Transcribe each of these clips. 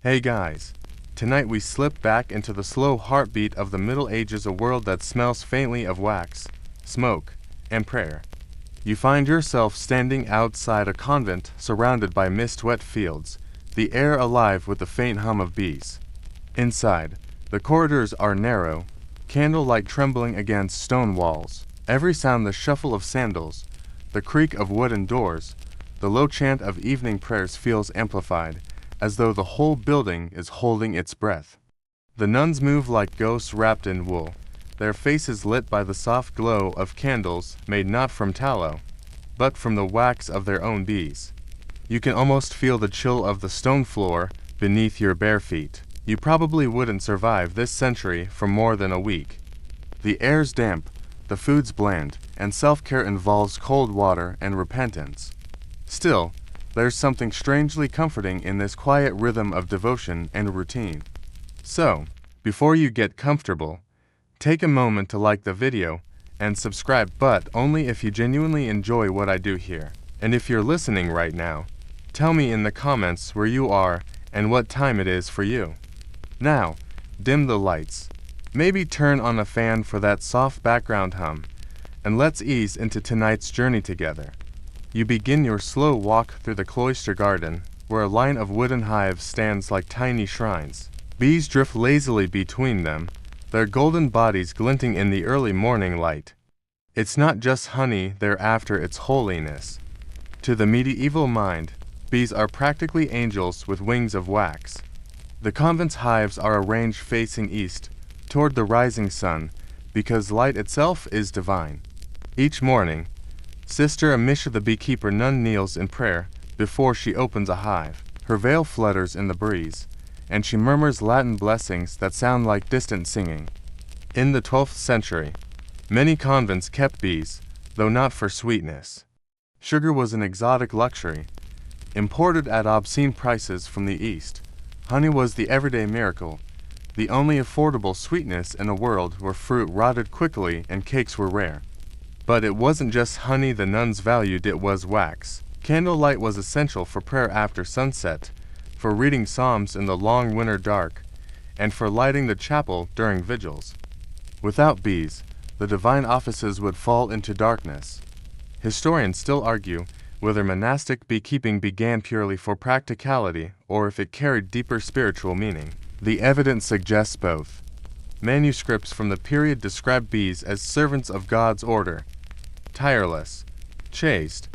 Hey guys, tonight we slip back into the slow heartbeat of the Middle Ages, a world that smells faintly of wax, smoke, and prayer. You find yourself standing outside a convent surrounded by mist-wet fields, the air alive with the faint hum of bees. Inside, the corridors are narrow, candlelight trembling against stone walls. Every sound, the shuffle of sandals, the creak of wooden doors, the low chant of evening prayers feels amplified, as though the whole building is holding its breath. The nuns move like ghosts wrapped in wool, their faces lit by the soft glow of candles made not from tallow, but from the wax of their own bees. You can almost feel the chill of the stone floor beneath your bare feet. You probably wouldn't survive this century for more than a week. The air's damp, the food's bland, and self-care involves cold water and repentance. Still, there's something strangely comforting in this quiet rhythm of devotion and routine. So, before you get comfortable, take a moment to like the video and subscribe, but only if you genuinely enjoy what I do here. And if you're listening right now, tell me in the comments where you are and what time it is for you. Now, dim the lights. Maybe turn on a fan for that soft background hum, and let's ease into tonight's journey together. You begin your slow walk through the cloister garden, where a line of wooden hives stands like tiny shrines. Bees drift lazily between them, their golden bodies glinting in the early morning light. It's not just honey they're after, it's holiness. To the medieval mind, bees are practically angels with wings of wax. The convent's hives are arranged facing east, toward the rising sun, because light itself is divine. Each morning, Sister Amisha the beekeeper nun kneels in prayer before she opens a hive. Her veil flutters in the breeze, and she murmurs Latin blessings that sound like distant singing. In the 12th century, many convents kept bees, though not for sweetness. Sugar was an exotic luxury, imported at obscene prices from the East. Honey was the everyday miracle, the only affordable sweetness in a world where fruit rotted quickly and cakes were rare. But it wasn't just honey the nuns valued, it was wax. Candlelight was essential for prayer after sunset, for reading psalms in the long winter dark, and for lighting the chapel during vigils. Without bees, the divine offices would fall into darkness. Historians still argue whether monastic beekeeping began purely for practicality or if it carried deeper spiritual meaning. The evidence suggests both. Manuscripts from the period describe bees as servants of God's order, tireless, chaste,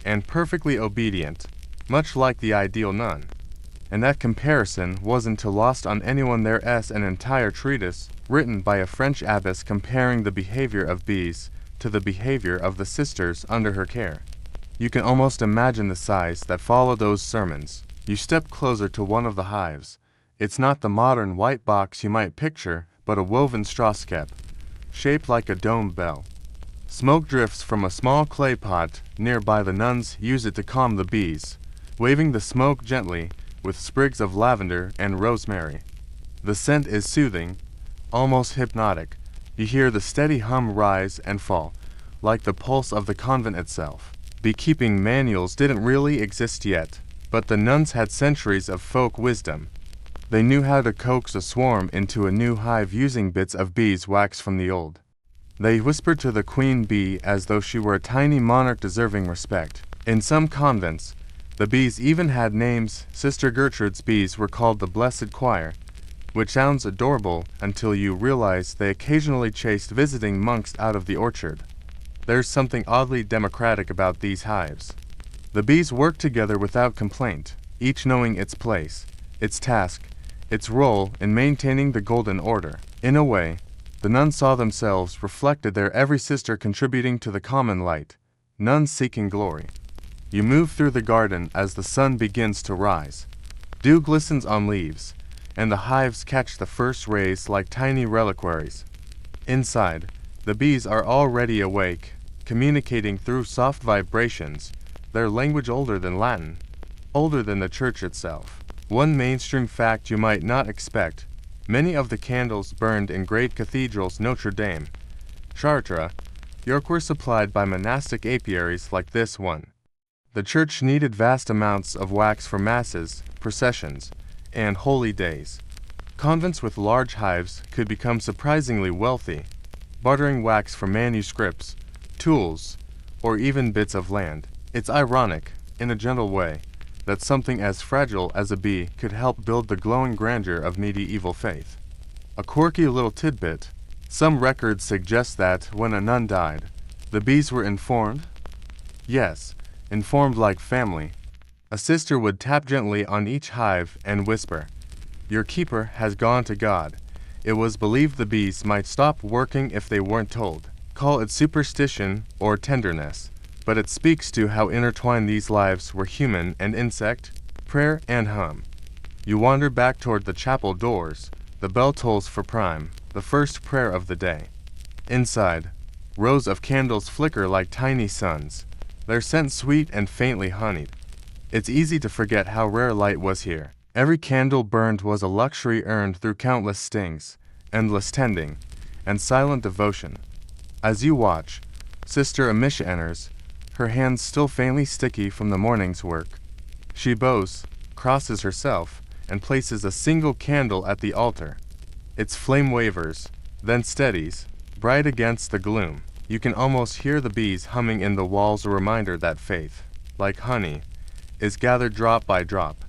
and perfectly obedient, much like the ideal nun. And that comparison wasn't lost on anyone. There's an entire treatise written by a French abbess comparing the behavior of bees to the behavior of the sisters under her care. You can almost imagine the sighs that follow those sermons. You step closer to one of the hives. It's not the modern white box you might picture, but a woven straw skep, shaped like a dome bell. Smoke drifts from a small clay pot nearby. The nuns use it to calm the bees, waving the smoke gently with sprigs of lavender and rosemary. The scent is soothing, almost hypnotic. You hear the steady hum rise and fall, like the pulse of the convent itself. Beekeeping manuals didn't really exist yet, but the nuns had centuries of folk wisdom. They knew how to coax a swarm into a new hive using bits of beeswax from the old. They whispered to the queen bee as though she were a tiny monarch deserving respect. In some convents, the bees even had names. Sister Gertrude's bees were called the Blessed Choir, which sounds adorable until you realize they occasionally chased visiting monks out of the orchard. There's something oddly democratic about these hives. The bees work together without complaint, each knowing its place, its task, its role in maintaining the golden order. In a way, the nuns saw themselves reflected there, every sister contributing to the common light, none seeking glory. You move through the garden as the sun begins to rise. Dew glistens on leaves, and the hives catch the first rays like tiny reliquaries. Inside, the bees are already awake, communicating through soft vibrations, their language older than Latin, older than the church itself. One mainstream fact you might not expect: many of the candles burned in great cathedrals, Notre Dame, Chartres, York, were supplied by monastic apiaries like this one. The church needed vast amounts of wax for masses, processions, and holy days. Convents with large hives could become surprisingly wealthy, bartering wax for manuscripts, tools, or even bits of land. It's ironic, in a gentle way, that something as fragile as a bee could help build the glowing grandeur of medieval faith. A quirky little tidbit: some records suggest that, when a nun died, the bees were informed. Yes, informed like family. A sister would tap gently on each hive and whisper, "Your keeper has gone to God." It was believed the bees might stop working if they weren't told. Call it superstition or tenderness, but it speaks to how intertwined these lives were: human and insect, prayer and hum. You wander back toward the chapel doors. The bell tolls for prime, the first prayer of the day. Inside, rows of candles flicker like tiny suns, their scent sweet and faintly honeyed. It's easy to forget how rare light was here. Every candle burned was a luxury earned through countless stings, endless tending, and silent devotion. As you watch, Sister Amisha enters, her hands still faintly sticky from the morning's work. She bows, crosses herself, and places a single candle at the altar. Its flame wavers, then steadies, bright against the gloom. You can almost hear the bees humming in the walls, a reminder that faith, like honey, is gathered drop by drop.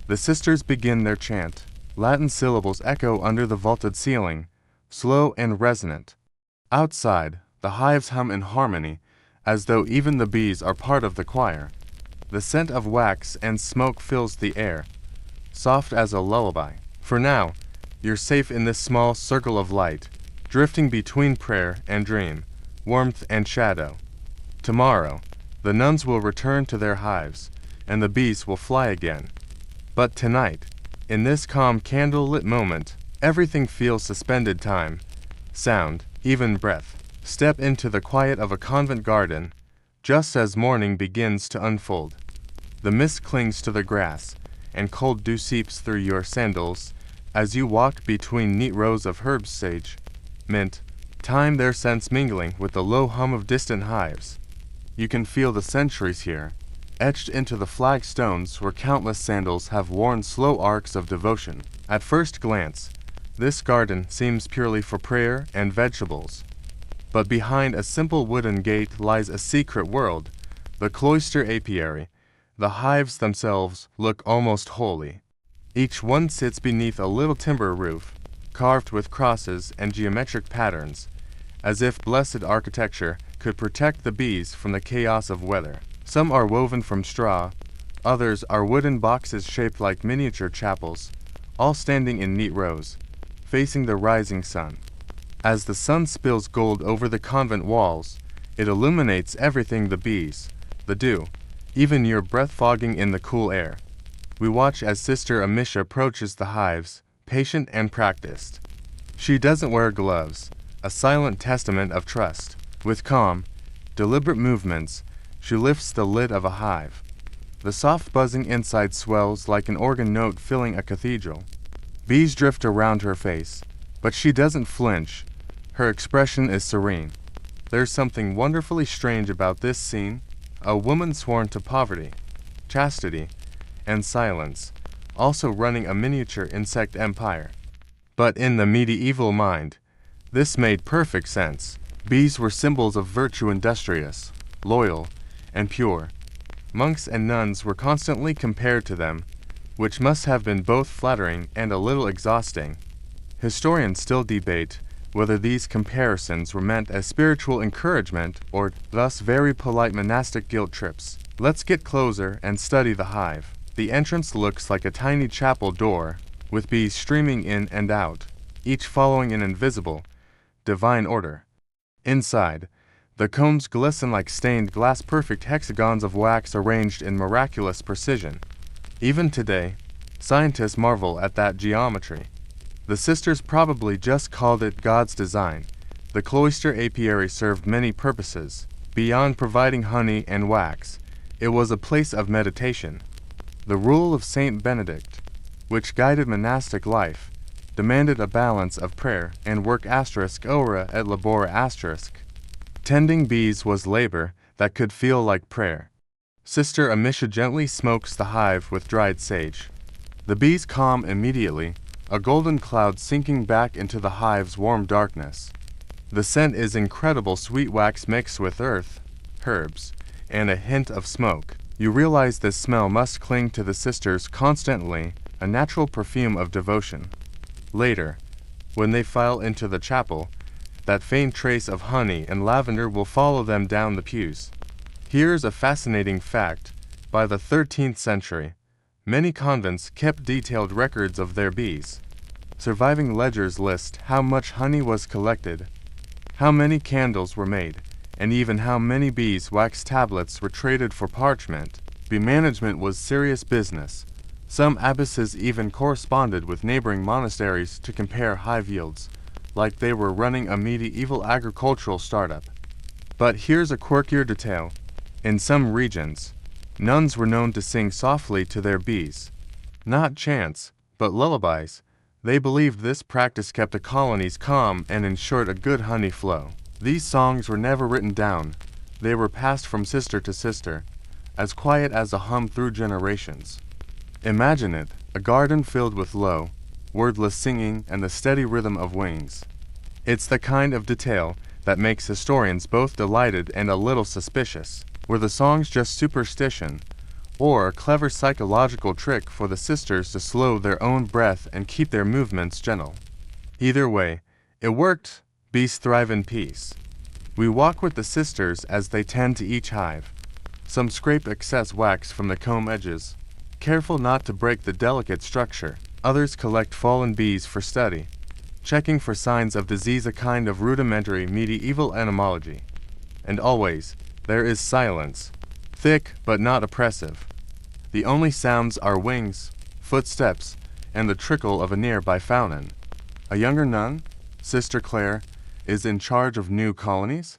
The sisters begin their chant. Latin syllables echo under the vaulted ceiling, slow and resonant. Outside, the hives hum in harmony, as though even the bees are part of the choir. The scent of wax and smoke fills the air, soft as a lullaby. For now, you're safe in this small circle of light, drifting between prayer and dream, warmth and shadow. Tomorrow, the nuns will return to their hives, and the bees will fly again. But tonight, in this calm candle-lit moment, everything feels suspended: time, sound, even breath. Step into the quiet of a convent garden, just as morning begins to unfold. The mist clings to the grass, and cold dew seeps through your sandals as you walk between neat rows of herbs, sage, mint, thyme, their scents mingling with the low hum of distant hives. You can feel the centuries here, etched into the flagstones where countless sandals have worn slow arcs of devotion. At first glance, this garden seems purely for prayer and vegetables. But behind a simple wooden gate lies a secret world, the cloister apiary. The hives themselves look almost holy. Each one sits beneath a little timber roof, carved with crosses and geometric patterns, as if blessed architecture could protect the bees from the chaos of weather. Some are woven from straw, others are wooden boxes shaped like miniature chapels, all standing in neat rows, facing the rising sun. As the sun spills gold over the convent walls, it illuminates everything: the bees, the dew, even your breath fogging in the cool air. We watch as Sister Amisha approaches the hives, patient and practiced. She doesn't wear gloves, a silent testament of trust. With calm, deliberate movements, she lifts the lid of a hive. The soft buzzing inside swells like an organ note filling a cathedral. Bees drift around her face, but she doesn't flinch. Her expression is serene. There's something wonderfully strange about this scene: a woman sworn to poverty, chastity, and silence, also running a miniature insect empire. But in the medieval mind, this made perfect sense. Bees were symbols of virtue: industrious, loyal, and pure. Monks and nuns were constantly compared to them, which must have been both flattering and a little exhausting. Historians still debate whether these comparisons were meant as spiritual encouragement or thus very polite monastic guilt trips. Let's get closer and study the hive. The entrance looks like a tiny chapel door, with bees streaming in and out, each following an invisible, divine order. Inside, the combs glisten like stained glass, perfect hexagons of wax arranged in miraculous precision. Even today, scientists marvel at that geometry. The sisters probably just called it God's design. The cloister apiary served many purposes. Beyond providing honey and wax, it was a place of meditation. The rule of Saint Benedict, which guided monastic life, demanded a balance of prayer and work ora et labora *. Tending bees was labor that could feel like prayer. Sister Amisha gently smokes the hive with dried sage. The bees calm immediately, a golden cloud sinking back into the hive's warm darkness. The scent is incredible, sweet wax mixed with earth, herbs, and a hint of smoke. You realize this smell must cling to the sisters constantly, a natural perfume of devotion. Later, when they file into the chapel, that faint trace of honey and lavender will follow them down the pews. Here's a fascinating fact. By the 13th century, many convents kept detailed records of their bees. Surviving ledgers list how much honey was collected, how many candles were made, and even how many beeswax tablets were traded for parchment. Bee management was serious business. Some abbesses even corresponded with neighboring monasteries to compare hive yields, like they were running a medieval agricultural startup. But here's a quirkier detail. In some regions, nuns were known to sing softly to their bees. Not chants, but lullabies. They believed this practice kept the colonies calm and ensured a good honey flow. These songs were never written down. They were passed from sister to sister, as quiet as a hum through generations. Imagine it, a garden filled with low, wordless singing and the steady rhythm of wings. It's the kind of detail that makes historians both delighted and a little suspicious. Were the songs just superstition, or a clever psychological trick for the sisters to slow their own breath and keep their movements gentle? Either way, it worked. Bees thrive in peace. We walk with the sisters as they tend to each hive. Some scrape excess wax from the comb edges, careful not to break the delicate structure. Others collect fallen bees for study, checking for signs of disease, a kind of rudimentary medieval entomology. And always, there is silence, thick but not oppressive. The only sounds are wings, footsteps, and the trickle of a nearby fountain. A younger nun, Sister Claire, is in charge of new colonies.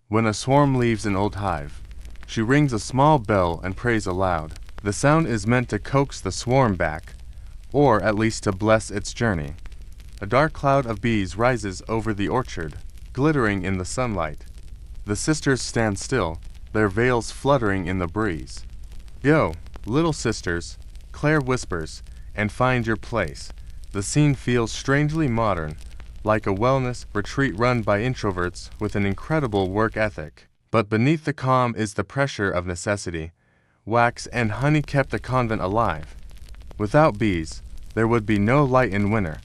When a swarm leaves an old hive, she rings a small bell and prays aloud. The sound is meant to coax the swarm back, or at least to bless its journey. A dark cloud of bees rises over the orchard, glittering in the sunlight. The sisters stand still, their veils fluttering in the breeze. "Yo, little sisters," Claire whispers, "and find your place." The scene feels strangely modern, like a wellness retreat run by introverts with an incredible work ethic. But beneath the calm is the pressure of necessity. Wax and honey kept the convent alive. Without bees, there would be no light in winter,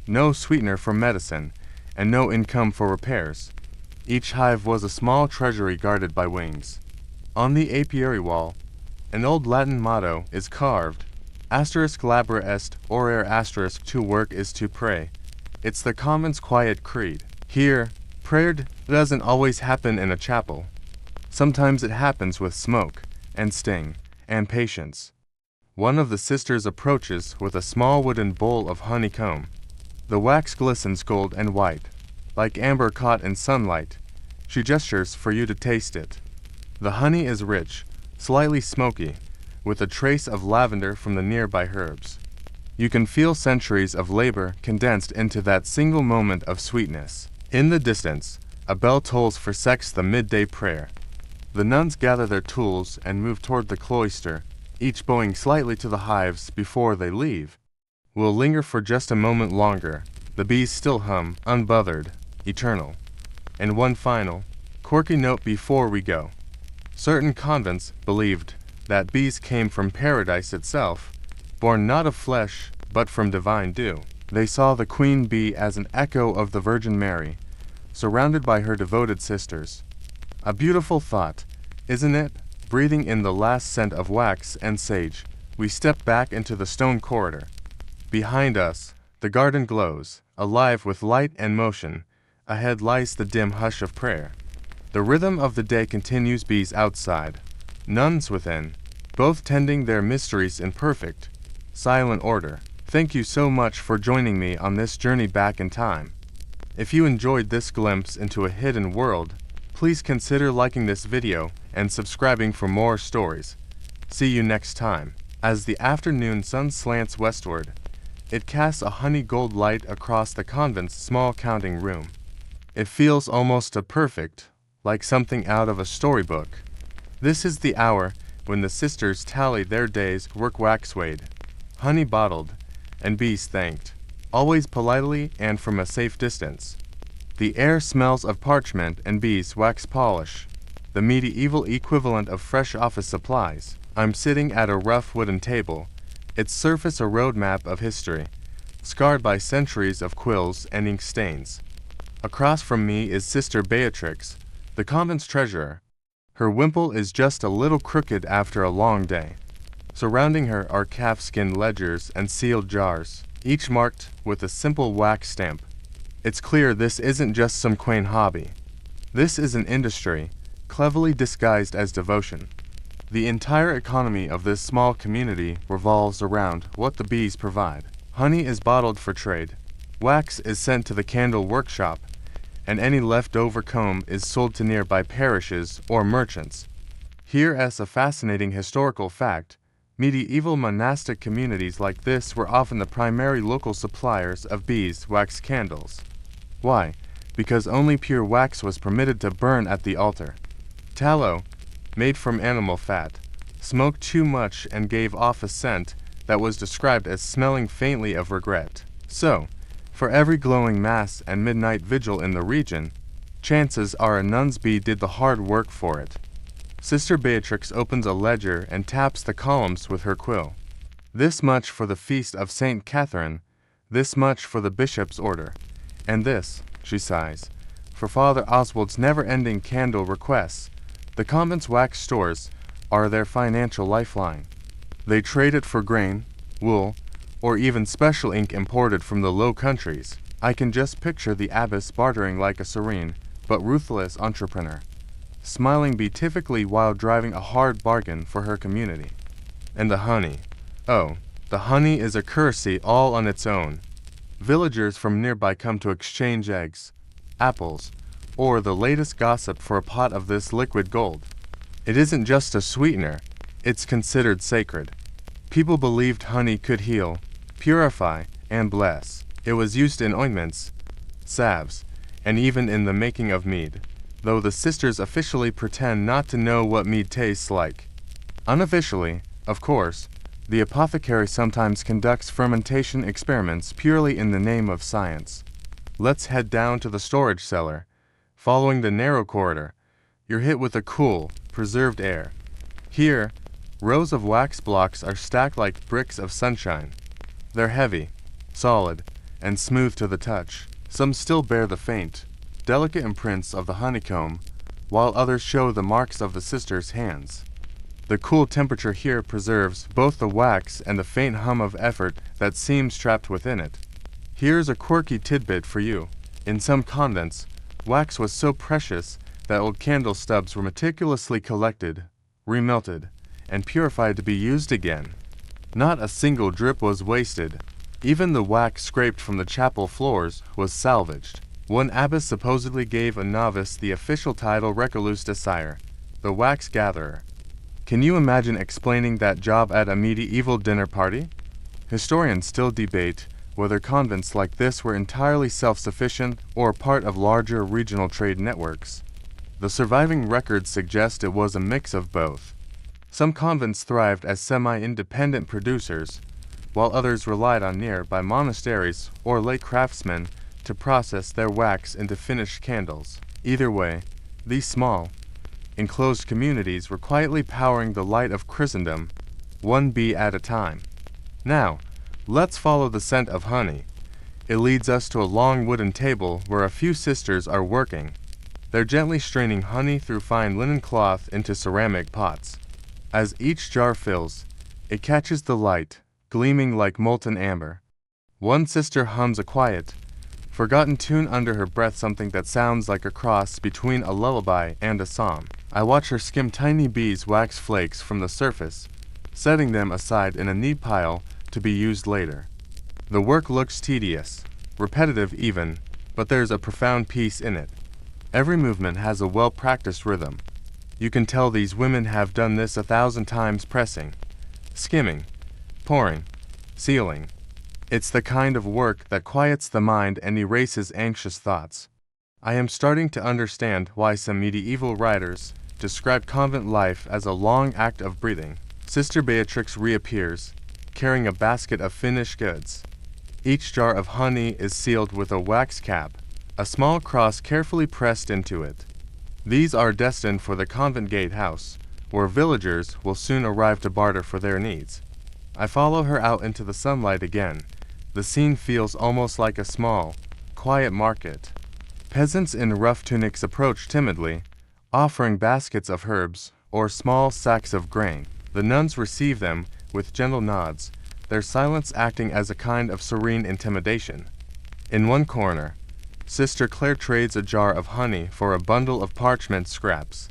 no sweetener for medicine, and no income for repairs. Each hive was a small treasury guarded by wings. On the apiary wall, an old Latin motto is carved, *labora est orare *, to work is to pray. It's the convent's quiet creed. Here, prayer doesn't always happen in a chapel. Sometimes it happens with smoke, and sting, and patience. One of the sisters approaches with a small wooden bowl of honeycomb. The wax glistens gold and white, like amber caught in sunlight. She gestures for you to taste it. The honey is rich, slightly smoky, with a trace of lavender from the nearby herbs. You can feel centuries of labor condensed into that single moment of sweetness. In the distance, a bell tolls for the midday prayer. The nuns gather their tools and move toward the cloister, each bowing slightly to the hives before they leave. We'll linger for just a moment longer. The bees still hum, unbothered, eternal. And one final, quirky note before we go. Certain convents believed that bees came from paradise itself, born not of flesh, but from divine dew. They saw the queen bee as an echo of the Virgin Mary, surrounded by her devoted sisters. A beautiful thought, isn't it? Breathing in the last scent of wax and sage, we step back into the stone corridor. Behind us, the garden glows, alive with light and motion. Ahead lies the dim hush of prayer. The rhythm of the day continues, bees outside, nuns within, both tending their mysteries in perfect, silent order. Thank you so much for joining me on this journey back in time. If you enjoyed this glimpse into a hidden world, please consider liking this video and subscribing for more stories. See you next time. As the afternoon sun slants westward, it casts a honey gold light across the convent's small counting room. It feels almost perfect, like something out of a storybook. This is the hour when the sisters tally their day's work waxwade. honey bottled, and bees thanked, always politely and from a safe distance. The air smells of parchment and beeswax polish, the medieval equivalent of fresh office supplies. I'm sitting at a rough wooden table, its surface a road map of history, scarred by centuries of quills and ink stains. Across from me is Sister Beatrix, the convent's treasurer. Her wimple is just a little crooked after a long day. Surrounding her are calfskin ledgers and sealed jars, each marked with a simple wax stamp. It's clear this isn't just some quaint hobby. This is an industry, cleverly disguised as devotion. The entire economy of this small community revolves around what the bees provide. Honey is bottled for trade, wax is sent to the candle workshop, and any leftover comb is sold to nearby parishes or merchants. Here as a fascinating historical fact, medieval monastic communities like this were often the primary local suppliers of beeswax candles. Why? Because only pure wax was permitted to burn at the altar. Tallow, made from animal fat, smoked too much and gave off a scent that was described as smelling faintly of regret. So, for every glowing mass and midnight vigil in the region, chances are a nun's bee did the hard work for it. Sister Beatrix opens a ledger and taps the columns with her quill. This much for the feast of St. Catherine, this much for the bishop's order, and this, she sighs, for Father Oswald's never-ending candle requests. The convent's wax stores are their financial lifeline. They trade it for grain, wool, or even special ink imported from the Low Countries. I can just picture the abbess bartering like a serene but ruthless entrepreneur, smiling beatifically while driving a hard bargain for her community. And the honey. Oh, the honey is a currency all on its own. Villagers from nearby come to exchange eggs, apples, or the latest gossip for a pot of this liquid gold. It isn't just a sweetener, it's considered sacred. People believed honey could heal, purify, and bless. It was used in ointments, salves, and even in the making of mead, though the sisters officially pretend not to know what mead tastes like. Unofficially, of course, the apothecary sometimes conducts fermentation experiments purely in the name of science. Let's head down to the storage cellar. Following the narrow corridor, you're hit with a cool, preserved air. Here, rows of wax blocks are stacked like bricks of sunshine. They're heavy, solid, and smooth to the touch. Some still bear the faint, delicate imprints of the honeycomb, while others show the marks of the sisters' hands. The cool temperature here preserves both the wax and the faint hum of effort that seems trapped within it. Here's a quirky tidbit for you. In some convents, wax was so precious that old candle stubs were meticulously collected, remelted, and purified to be used again. Not a single drip was wasted. Even the wax scraped from the chapel floors was salvaged. One abbess supposedly gave a novice the official title Recluse de Sire, the wax gatherer. Can you imagine explaining that job at a medieval dinner party? Historians still debate whether convents like this were entirely self-sufficient or part of larger regional trade networks. The surviving records suggest it was a mix of both. Some convents thrived as semi-independent producers, while others relied on nearby monasteries or lay craftsmen to process their wax into finished candles. Either way, these small, enclosed communities were quietly powering the light of Christendom, one bee at a time. Now, let's follow the scent of honey. It leads us to a long wooden table where a few sisters are working. They're gently straining honey through fine linen cloth into ceramic pots. As each jar fills, it catches the light, gleaming like molten amber. One sister hums a quiet, forgotten tune under her breath, something that sounds like a cross between a lullaby and a psalm. I watch her skim tiny beeswax flakes from the surface, setting them aside in a neat pile to be used later. The work looks tedious, repetitive even, but there's a profound peace in it. Every movement has a well-practiced rhythm. You can tell these women have done this 1,000 times, pressing, skimming, pouring, sealing. It's the kind of work that quiets the mind and erases anxious thoughts. I am starting to understand why some medieval writers describe convent life as a long act of breathing. Sister Beatrix reappears, carrying a basket of finished goods. Each jar of honey is sealed with a wax cap, a small cross carefully pressed into it. These are destined for the convent gatehouse, where villagers will soon arrive to barter for their needs. I follow her out into the sunlight again. The scene feels almost like a small, quiet market. Peasants in rough tunics approach timidly, offering baskets of herbs or small sacks of grain. The nuns receive them with gentle nods, their silence acting as a kind of serene intimidation. In one corner, Sister Claire trades a jar of honey for a bundle of parchment scraps.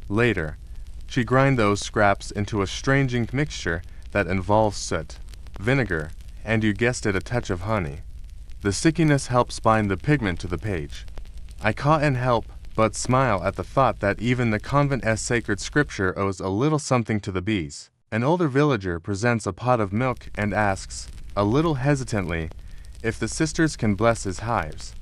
Later, she grinds those scraps into a strange mixture that involves soot, vinegar, and you guessed it, a touch of honey. The stickiness helps bind the pigment to the page. I can't help but smile at the thought that even the convent's sacred scripture owes a little something to the bees. An older villager presents a pot of milk and asks, a little hesitantly, if the sisters can bless his hives.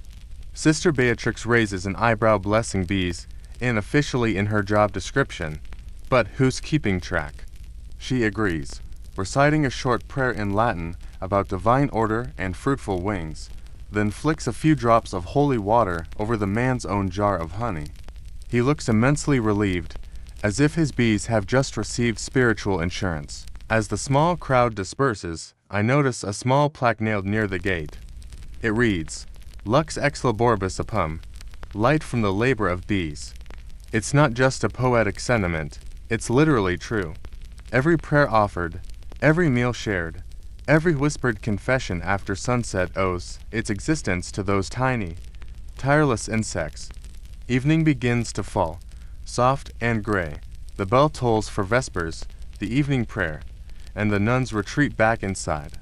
Sister Beatrix raises an eyebrow, blessing bees unofficially in her job description, but who's keeping track? She agrees, reciting a short prayer in Latin about divine order and fruitful wings, then flicks a few drops of holy water over the man's own jar of honey. He looks immensely relieved, as if his bees have just received spiritual insurance. As the small crowd disperses, I notice a small plaque nailed near the gate. It reads, Lux ex laboribus apum, light from the labor of bees. It's not just a poetic sentiment, it's literally true. Every prayer offered, every meal shared, every whispered confession after sunset owes its existence to those tiny, tireless insects. Evening begins to fall, soft and gray. The bell tolls for vespers, the evening prayer, and the nuns retreat back inside.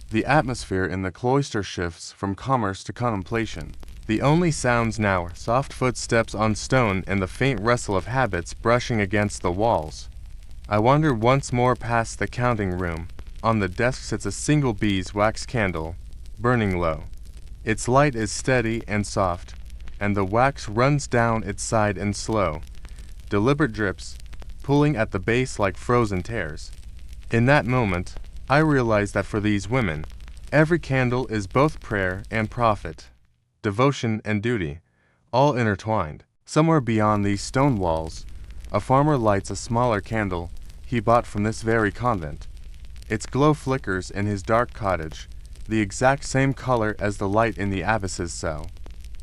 The atmosphere in the cloister shifts from commerce to contemplation. The only sounds now are soft footsteps on stone and the faint rustle of habits brushing against the walls. I wander once more past the counting room. On the desk sits a single beeswax candle, burning low. Its light is steady and soft, and the wax runs down its side in slow, deliberate drips, pulling at the base like frozen tears. In that moment, I realize that for these women, every candle is both prayer and profit, devotion and duty, all intertwined. Somewhere beyond these stone walls, a farmer lights a smaller candle he bought from this very convent. Its glow flickers in his dark cottage, the exact same color as the light in the abbess's cell.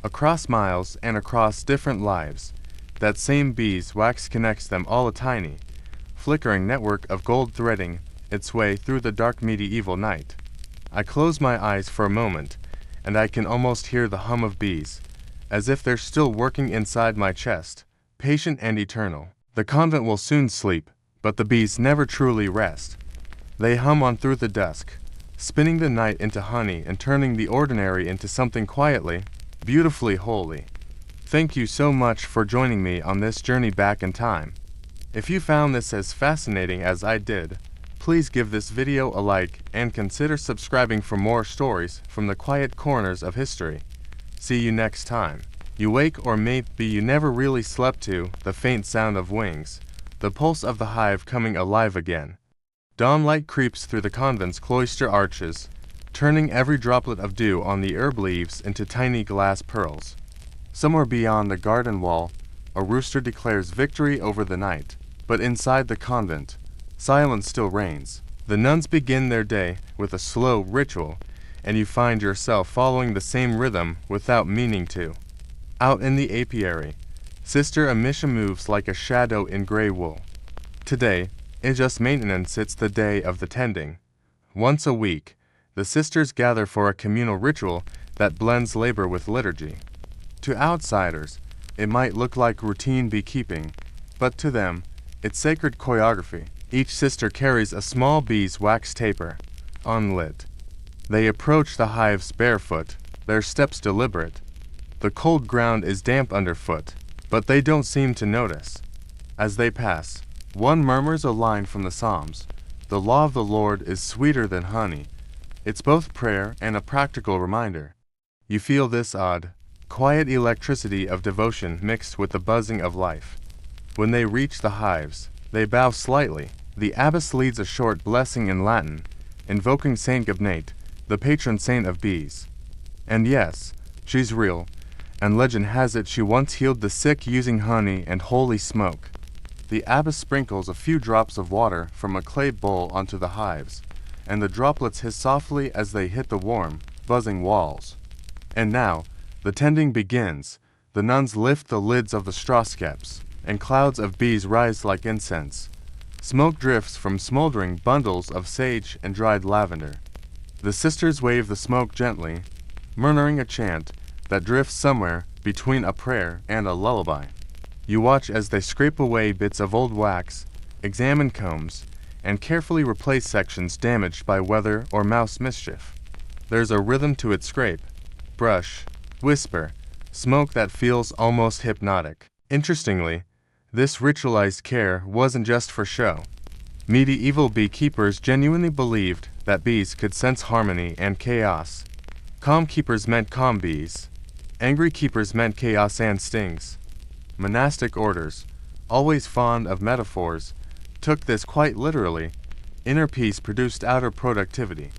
Across miles and across different lives, that same beeswax connects them all, a tiny, flickering network of gold threading its way through the dark medieval night. I close my eyes for a moment, and I can almost hear the hum of bees, as if they're still working inside my chest, patient and eternal. The convent will soon sleep, but the bees never truly rest. They hum on through the dusk, spinning the night into honey and turning the ordinary into something quietly, beautifully holy. Thank you so much for joining me on this journey back in time. If you found this as fascinating as I did, please give this video a like and consider subscribing for more stories from the quiet corners of history. See you next time. You wake, or maybe you never really slept, to the faint sound of wings, the pulse of the hive coming alive again. Dawn light creeps through the convent's cloister arches, turning every droplet of dew on the herb leaves into tiny glass pearls. Somewhere beyond the garden wall, a rooster declares victory over the night. But inside the convent, silence still reigns. The nuns begin their day with a slow ritual, and you find yourself following the same rhythm without meaning to. Out in the apiary, Sister Amisha moves like a shadow in gray wool. Today, in just maintenance, it's the day of the tending. Once a week, the sisters gather for a communal ritual that blends labor with liturgy. To outsiders, it might look like routine beekeeping, but to them, it's sacred choreography. Each sister carries a small beeswax taper, unlit. They approach the hives barefoot, their steps deliberate. The cold ground is damp underfoot, but they don't seem to notice. As they pass, one murmurs a line from the Psalms. The law of the Lord is sweeter than honey. It's both prayer and a practical reminder. You feel this odd, quiet electricity of devotion mixed with the buzzing of life. When they reach the hives, they bow slightly. The abbess leads a short blessing in Latin, invoking Saint Gabnate, the patron saint of bees. And yes, she's real, and legend has it she once healed the sick using honey and holy smoke. The abbess sprinkles a few drops of water from a clay bowl onto the hives, and the droplets hiss softly as they hit the warm, buzzing walls. And now, the tending begins. The nuns lift the lids of the straw skeps, and clouds of bees rise like incense. Smoke drifts from smoldering bundles of sage and dried lavender. The sisters wave the smoke gently, murmuring a chant that drifts somewhere between a prayer and a lullaby. You watch as they scrape away bits of old wax, examine combs, and carefully replace sections damaged by weather or mouse mischief. There's a rhythm to its scrape, brush, whisper, smoke that feels almost hypnotic. Interestingly, this ritualized care wasn't just for show. Medieval beekeepers genuinely believed that bees could sense harmony and chaos. Calm keepers meant calm bees. Angry keepers meant chaos and stings. Monastic orders, always fond of metaphors, took this quite literally. Inner peace produced outer productivity.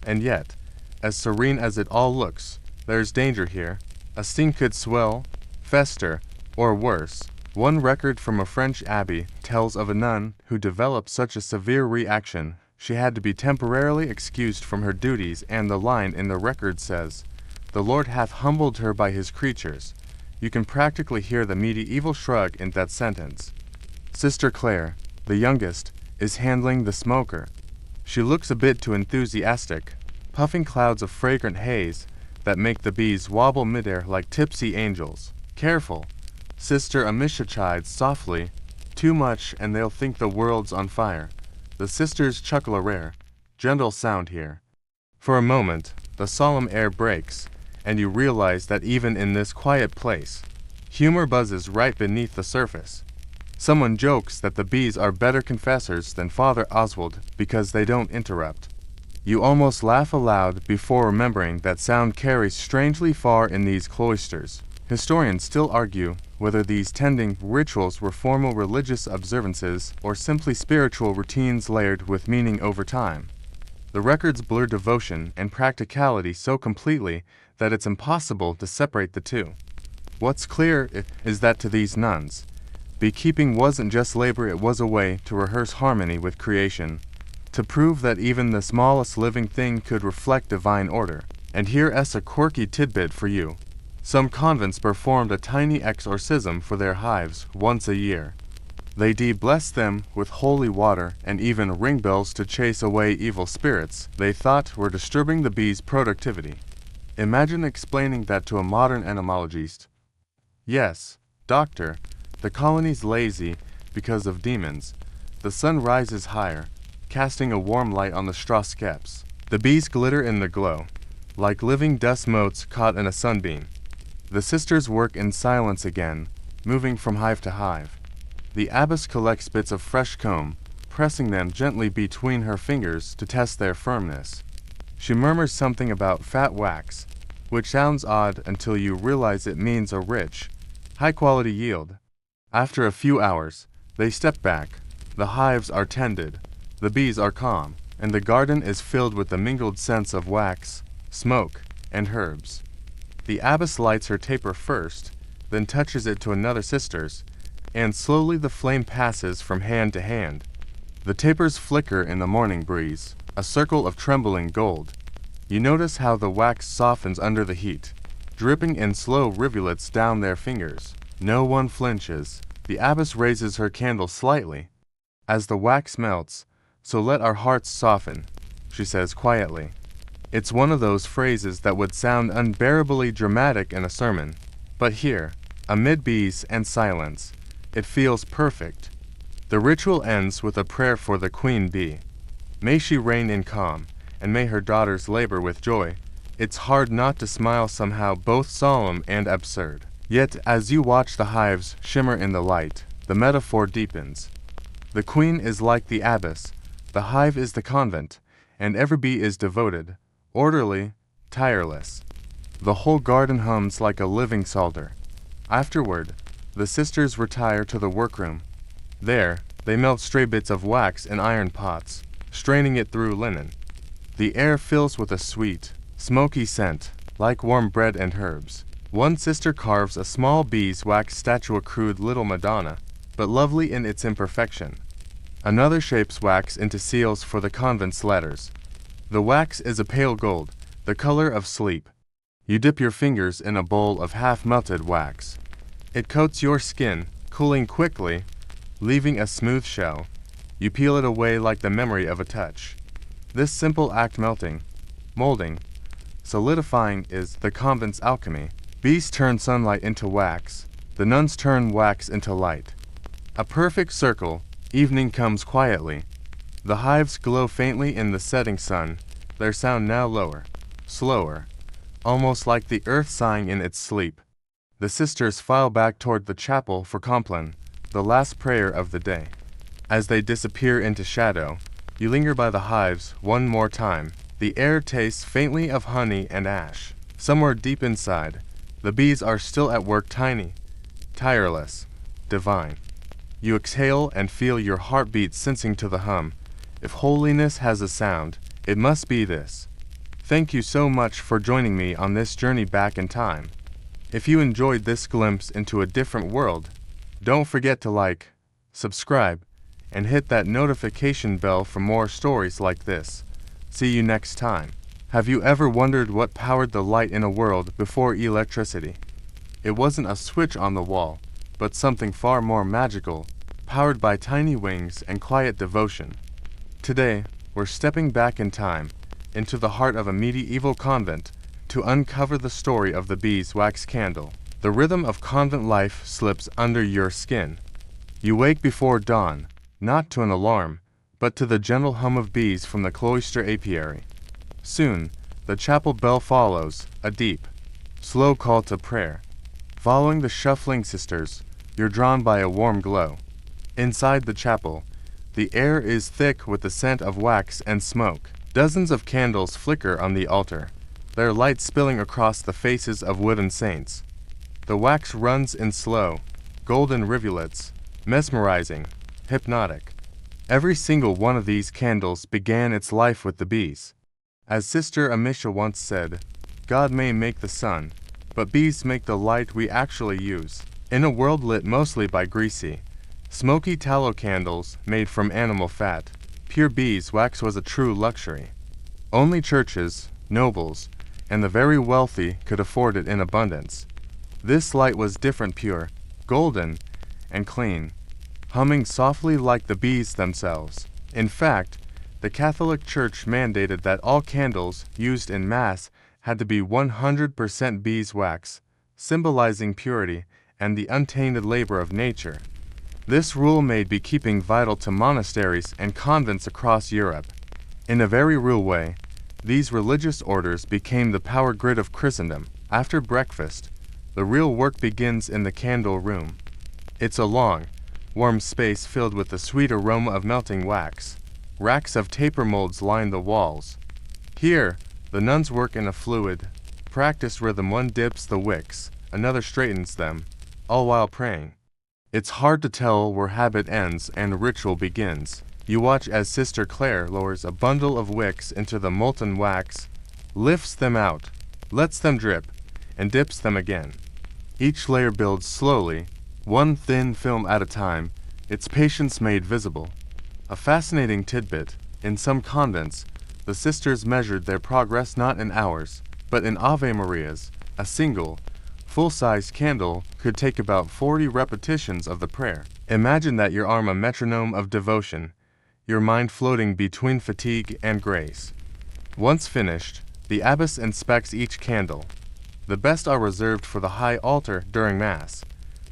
And yet, as serene as it all looks, there's danger here. A sting could swell, fester, or worse. One record from a French abbey tells of a nun who developed such a severe reaction she had to be temporarily excused from her duties, and the line in the record says, "The Lord hath humbled her by his creatures." You can practically hear the medieval shrug in that sentence. Sister Claire, the youngest, is handling the smoker. She looks a bit too enthusiastic, puffing clouds of fragrant haze that make the bees wobble midair like tipsy angels. Careful, Sister Amisha chides softly. Too much and they'll think the world's on fire. The sisters chuckle a rare, gentle sound here. For a moment, the solemn air breaks, and you realize that even in this quiet place, humor buzzes right beneath the surface. Someone jokes that the bees are better confessors than Father Oswald because they don't interrupt. You almost laugh aloud before remembering that sound carries strangely far in these cloisters. Historians still argue whether these tending rituals were formal religious observances or simply spiritual routines layered with meaning over time. The records blur devotion and practicality so completely that it's impossible to separate the two. What's clear is that to these nuns, beekeeping wasn't just labor, it was a way to rehearse harmony with creation, to prove that even the smallest living thing could reflect divine order. And here's a quirky tidbit for you. Some convents performed a tiny exorcism for their hives once a year. They blessed them with holy water and even ring bells to chase away evil spirits they thought were disturbing the bees' productivity. Imagine explaining that to a modern entomologist. Yes, doctor, the colony's lazy because of demons. The sun rises higher, casting a warm light on the straw skeps. The bees glitter in the glow, like living dust motes caught in a sunbeam. The sisters work in silence again, moving from hive to hive. The abbess collects bits of fresh comb, pressing them gently between her fingers to test their firmness. She murmurs something about fat wax, which sounds odd until you realize it means a rich, high-quality yield. After a few hours, they step back. The hives are tended, the bees are calm, and the garden is filled with the mingled scents of wax, smoke, and herbs. The abbess lights her taper first, then touches it to another sister's, and slowly the flame passes from hand to hand. The tapers flicker in the morning breeze, a circle of trembling gold. You notice how the wax softens under the heat, dripping in slow rivulets down their fingers. No one flinches. The abbess raises her candle slightly. As the wax melts, so let our hearts soften, she says quietly. It's one of those phrases that would sound unbearably dramatic in a sermon, but here, amid bees and silence, it feels perfect. The ritual ends with a prayer for the queen bee. May she reign in calm, and may her daughters labor with joy. It's hard not to smile, somehow both solemn and absurd. Yet as you watch the hives shimmer in the light, the metaphor deepens. The queen is like the abbess, the hive is the convent, and every bee is devoted, orderly, tireless. The whole garden hums like a living psalter. Afterward, the sisters retire to the workroom. There, they melt stray bits of wax in iron pots, straining it through linen. The air fills with a sweet, smoky scent, like warm bread and herbs. One sister carves a small beeswax statue, a crude little Madonna, but lovely in its imperfection. Another shapes wax into seals for the convent's letters. The wax is a pale gold, the color of sleep. You dip your fingers in a bowl of half-melted wax. It coats your skin, cooling quickly, leaving a smooth shell. You peel it away like the memory of a touch. This simple act, melting, molding, solidifying, is the convent's alchemy. Bees turn sunlight into wax. The nuns turn wax into light. A perfect circle. Evening comes quietly. The hives glow faintly in the setting sun, their sound now lower, slower, almost like the earth sighing in its sleep. The sisters file back toward the chapel for compline, the last prayer of the day. As they disappear into shadow, you linger by the hives one more time. The air tastes faintly of honey and ash. Somewhere deep inside, the bees are still at work, tiny, tireless, divine. You exhale and feel your heartbeat sensing to the hum. If holiness has a sound, it must be this. Thank you so much for joining me on this journey back in time. If you enjoyed this glimpse into a different world, don't forget to like, subscribe, and hit that notification bell for more stories like this. See you next time. Have you ever wondered what powered the light in a world before electricity? It wasn't a switch on the wall, but something far more magical, powered by tiny wings and quiet devotion. Today, we're stepping back in time, into the heart of a medieval convent, to uncover the story of the beeswax candle. The rhythm of convent life slips under your skin. You wake before dawn, not to an alarm, but to the gentle hum of bees from the cloister apiary. Soon, the chapel bell follows, a deep, slow call to prayer. Following the shuffling sisters, you're drawn by a warm glow. Inside the chapel, the air is thick with the scent of wax and smoke. Dozens of candles flicker on the altar, their light spilling across the faces of wooden saints. The wax runs in slow, golden rivulets, mesmerizing, hypnotic. Every single one of these candles began its life with the bees. As Sister Amisha once said, God may make the sun, but bees make the light we actually use. In a world lit mostly by greasy, smoky tallow candles made from animal fat, pure beeswax was a true luxury. Only churches, nobles, and the very wealthy could afford it in abundance. This light was different, pure, golden, and clean, humming softly like the bees themselves. In fact, the Catholic Church mandated that all candles used in Mass had to be 100% beeswax, symbolizing purity and the untainted labor of nature. This rule made beekeeping vital to monasteries and convents across Europe. In a very real way, these religious orders became the power grid of Christendom. After breakfast, the real work begins in the candle room. It's a long, warm space filled with the sweet aroma of melting wax. Racks of taper molds line the walls. Here, the nuns work in a fluid, practiced rhythm. One dips the wicks, another straightens them, all while praying. It's hard to tell where habit ends and ritual begins. You watch as Sister Claire lowers a bundle of wicks into the molten wax, lifts them out, lets them drip, and dips them again. Each layer builds slowly, one thin film at a time, its patience made visible. A fascinating tidbit, in some convents, the sisters measured their progress not in hours, but in Ave Marias. A single, full-sized candle could take about 40 repetitions of the prayer. Imagine that your arm a metronome of devotion, your mind floating between fatigue and grace. Once finished, the abbess inspects each candle. The best are reserved for the high altar during Mass.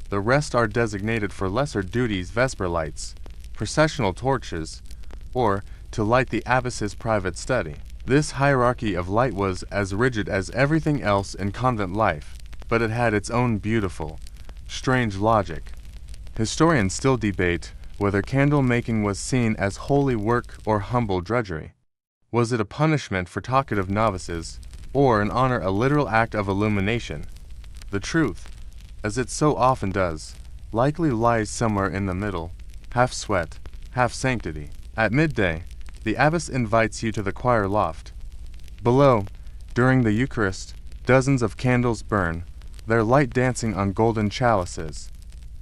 The rest are designated for lesser duties, vesper lights, processional torches, or to light the abbess's private study. This hierarchy of light was as rigid as everything else in convent life, but it had its own beautiful, strange logic. Historians still debate whether candle making was seen as holy work or humble drudgery. Was it a punishment for talkative novices, or an honor, a literal act of illumination? The truth, as it so often does, likely lies somewhere in the middle, half sweat, half sanctity. At midday, the abbess invites you to the choir loft. Below, during the Eucharist, dozens of candles burn, their light dancing on golden chalices.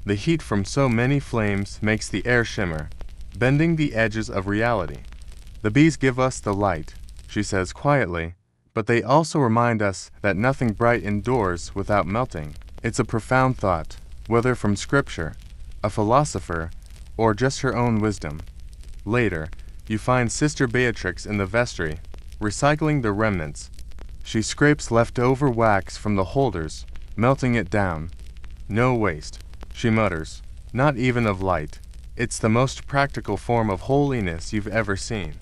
The heat from so many flames makes the air shimmer, bending the edges of reality. The bees give us the light, she says quietly, but they also remind us that nothing bright endures without melting. It's a profound thought, whether from scripture, a philosopher, or just her own wisdom. Later, you find Sister Beatrix in the vestry, recycling the remnants. She scrapes leftover wax from the holders, melting it down. No waste, she mutters, not even of light. It's the most practical form of holiness you've ever seen.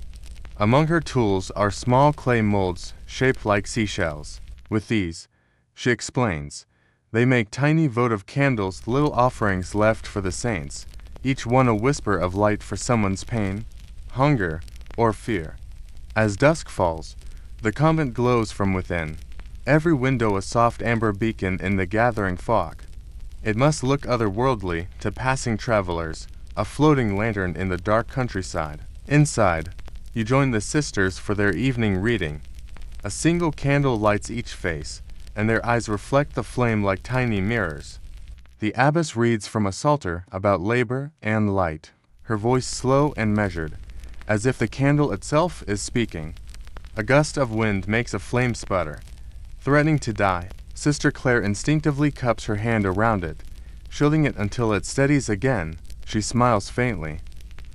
Among her tools are small clay molds shaped like seashells. With these, she explains, they make tiny votive candles, little offerings left for the saints, each one a whisper of light for someone's pain, hunger, or fear. As dusk falls, the convent glows from within, every window a soft amber beacon in the gathering fog. It must look otherworldly to passing travelers, a floating lantern in the dark countryside. Inside, you join the sisters for their evening reading. A single candle lights each face, and their eyes reflect the flame like tiny mirrors. The abbess reads from a psalter about labor and light, her voice slow and measured, as if the candle itself is speaking. A gust of wind makes a flame sputter. Threatening to die, Sister Clare instinctively cups her hand around it, shielding it until it steadies again. She smiles faintly.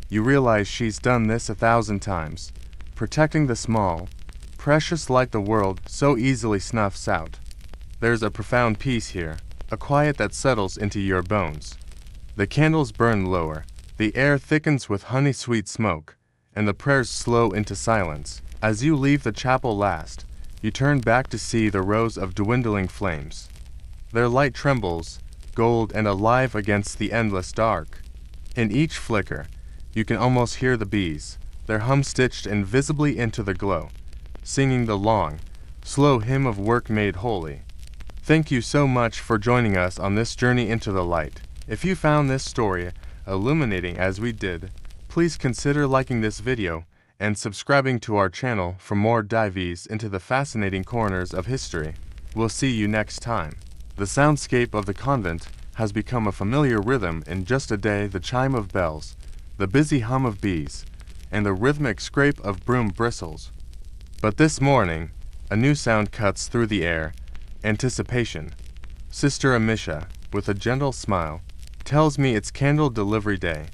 You realize she's done this 1,000 times, protecting the small, precious light the world so easily snuffs out. There's a profound peace here, a quiet that settles into your bones. The candles burn lower, the air thickens with honey-sweet smoke, and the prayers slow into silence. As you leave the chapel last, you turn back to see the rows of dwindling flames. Their light trembles, gold and alive against the endless dark. In each flicker, you can almost hear the bees, their hum stitched invisibly into the glow, singing the long, slow hymn of work made holy. Thank you so much for joining us on this journey into the light. If you found this story illuminating as we did, please consider liking this video and subscribing to our channel for more dives into the fascinating corners of history. We'll see you next time. The soundscape of the convent has become a familiar rhythm. In just a day, the chime of bells, the busy hum of bees, and the rhythmic scrape of broom bristles. But this morning, a new sound cuts through the air, anticipation. Sister Amisha, with a gentle smile, tells me it's candle delivery day.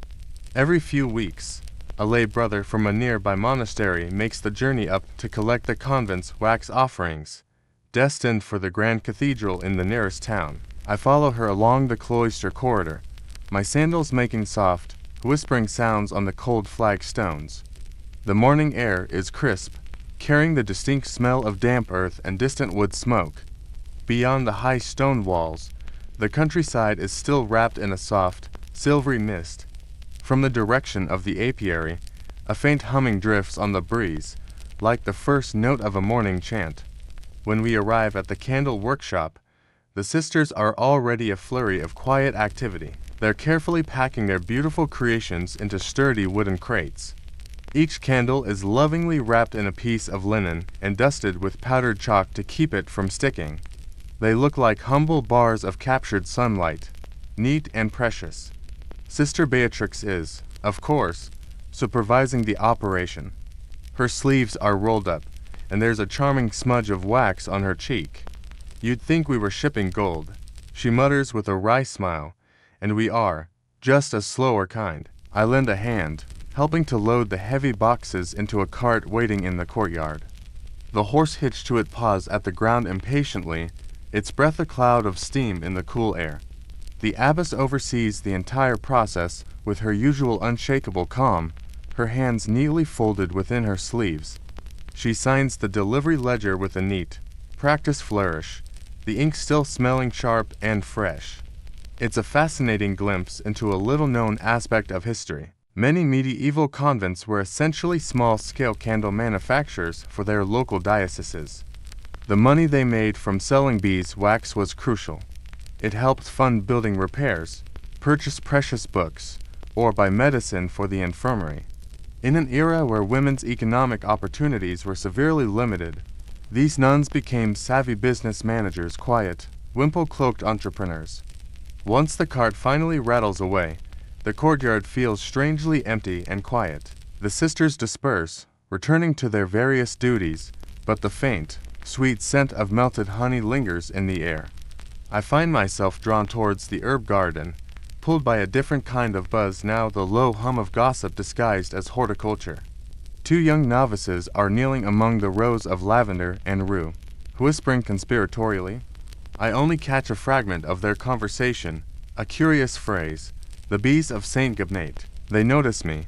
Every few weeks, a lay brother from a nearby monastery makes the journey up to collect the convent's wax offerings, destined for the grand cathedral in the nearest town. I follow her along the cloister corridor, my sandals making soft, whispering sounds on the cold flagstones. The morning air is crisp, carrying the distinct smell of damp earth and distant wood smoke. Beyond the high stone walls, the countryside is still wrapped in a soft, silvery mist. From the direction of the apiary, a faint humming drifts on the breeze, like the first note of a morning chant. When we arrive at the candle workshop, the sisters are already a flurry of quiet activity. They're carefully packing their beautiful creations into sturdy wooden crates. Each candle is lovingly wrapped in a piece of linen and dusted with powdered chalk to keep it from sticking. They look like humble bars of captured sunlight, neat and precious. Sister Beatrix is, of course, supervising the operation. Her sleeves are rolled up, and there's a charming smudge of wax on her cheek. You'd think we were shipping gold, she mutters with a wry smile, and we are, just a slower kind. I lend a hand, helping to load the heavy boxes into a cart waiting in the courtyard. The horse hitched to it paws at the ground impatiently, its breath a cloud of steam in the cool air. The abbess oversees the entire process with her usual unshakable calm, her hands neatly folded within her sleeves. She signs the delivery ledger with a neat, practiced flourish, the ink still smelling sharp and fresh. It's a fascinating glimpse into a little-known aspect of history. Many medieval convents were essentially small-scale candle manufacturers for their local dioceses. The money they made from selling beeswax was crucial. It helped fund building repairs, purchase precious books, or buy medicine for the infirmary. In an era where women's economic opportunities were severely limited, These nuns became savvy business managers, quiet, wimple-cloaked entrepreneurs. Once the cart finally rattles away, the courtyard feels strangely empty and quiet. The sisters disperse, returning to their various duties, but the faint, sweet scent of melted honey lingers in the air. I find myself drawn towards the herb garden, pulled by a different kind of buzz now, the low hum of gossip disguised as horticulture. Two young novices are kneeling among the rows of lavender and rue, whispering conspiratorially. I only catch a fragment of their conversation, a curious phrase, the bees of Saint Gabnate. They notice me,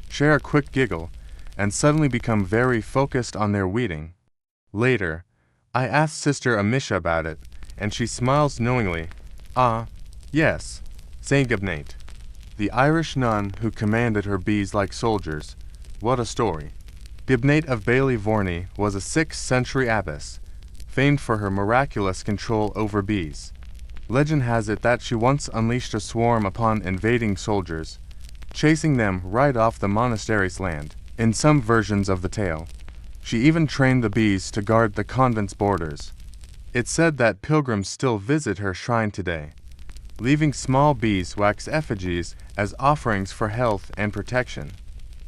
share a quick giggle, and suddenly become very focused on their weeding. Later, I ask Sister Amisha about it, and she smiles knowingly. Ah, yes, Saint Gabnate, the Irish nun who commanded her bees like soldiers. What a story. Gabnate of Bailey Vorney was a 6th century abbess, famed for her miraculous control over bees. Legend has it that she once unleashed a swarm upon invading soldiers, chasing them right off the monastery's land. In some versions of the tale, she even trained the bees to guard the convent's borders. It's said that pilgrims still visit her shrine today, leaving small beeswax effigies as offerings for health and protection.